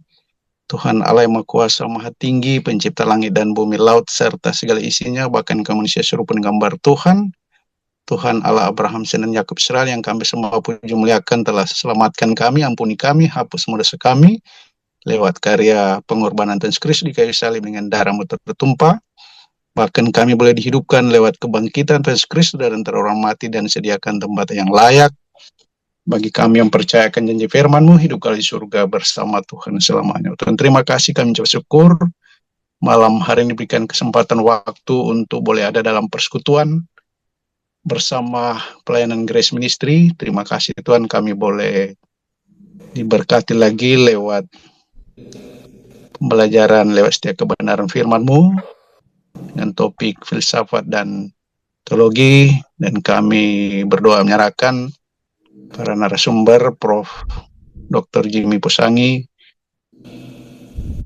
Tuhan Allah yang Maha Kuasa, Maha Tinggi, pencipta langit dan bumi, laut, serta segala isinya, bahkan ke manusia serupa gambar Tuhan, Tuhan Allah Abraham, Sen dan Yakub Israel, yang kami semua puji muliakan, telah selamatkan kami, ampuni kami, hapus semua dosa kami, lewat karya pengorbanan Tuhan Kristus di kayu salib dengan darah-Mu tertumpah. Bahkan kami boleh dihidupkan lewat kebangkitan Tuhan Kristus dari antara orang mati dan sediakan tempat yang layak bagi kami yang percayakan janji firman-Mu, hidup kali di surga bersama Tuhan selamanya. Tuhan, terima kasih, kami ucap syukur malam hari ini diberikan kesempatan waktu untuk boleh ada dalam persekutuan bersama pelayanan Grace Ministry. Terima kasih Tuhan, kami boleh diberkati lagi lewat pembelajaran lewat setiap kebenaran firman-Mu dengan topik filsafat dan teologi, dan kami berdoa menyerahkan para narasumber, Prof. Dr. Jimmy Pusangi,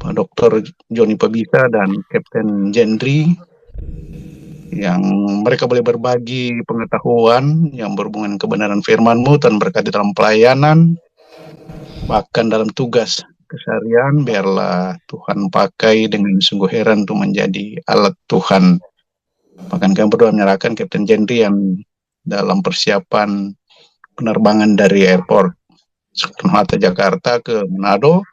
Pak Dr. Joni Pabisa, dan Kapten Jendri, yang mereka boleh berbagi pengetahuan yang berhubungan kebenaran firman-Mu, dan berkati dalam pelayanan, bahkan dalam tugas keseharian. Biarlah Tuhan pakai dengan sungguh heran untuk menjadi alat Tuhan. Bahkan kami berdoa menyerahkan Kapten Jendri yang dalam persiapan penerbangan dari airport Soekarno-Hatta Jakarta ke Manado,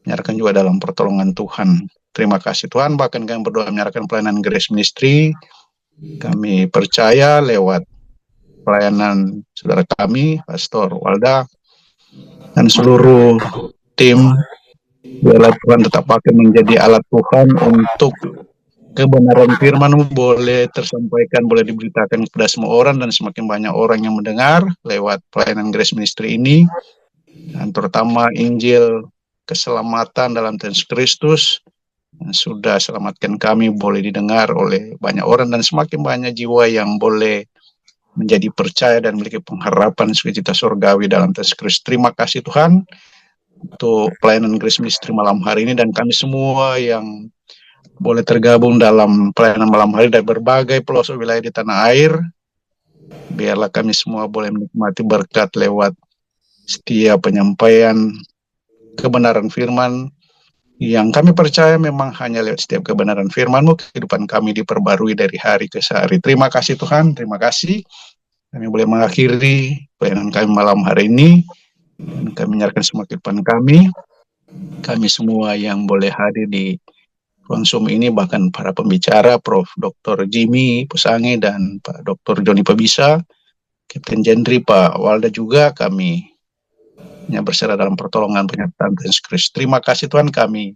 menyerahkan juga dalam pertolongan Tuhan. Terima kasih Tuhan. Bahkan kami berdoa menyerahkan pelayanan Grace Ministry. Kami percaya lewat pelayanan saudara kami, Pastor Walda, dan seluruh tim, biarlah Tuhan tetap pakai menjadi alat Tuhan untuk kebenaran firman-Mu boleh tersampaikan, boleh diberitakan kepada semua orang, dan semakin banyak orang yang mendengar lewat pelayanan Grace Ministry ini, dan terutama Injil keselamatan dalam Tuhan Kristus yang sudah selamatkan kami boleh didengar oleh banyak orang, dan semakin banyak jiwa yang boleh menjadi percaya dan memiliki pengharapan sukacita surgawi dalam Tuhan Kristus. Terima kasih Tuhan untuk pelayanan Grace Ministry malam hari ini, dan kami semua yang boleh tergabung dalam pelayanan malam hari dari berbagai pelosok wilayah di tanah air. Biarlah kami semua boleh menikmati berkat lewat setiap penyampaian kebenaran firman yang kami percaya memang hanya lewat setiap kebenaran firman-Mu kehidupan kami diperbarui dari hari ke hari. Terima kasih Tuhan, terima kasih. Kami boleh mengakhiri pelayanan kami malam hari ini, dan kami menyerahkan semua kehidupan kami semua yang boleh hadir di ruang Zoom ini, bahkan para pembicara, Prof. Dr. Jimmy Pusangi dan Pak Dr. Joni Pabisa, Kapten Jendri, Pak Walda juga, kami berserah dalam pertolongan penyertaan Tuhan Kristus. Terima kasih Tuhan, kami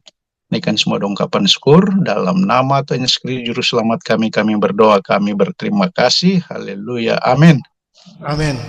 naikkan semua ungkapan syukur dalam nama Tuhan Yesus Kristus Juru Selamat kami berdoa, kami berterima kasih. Haleluya, amin. Amin.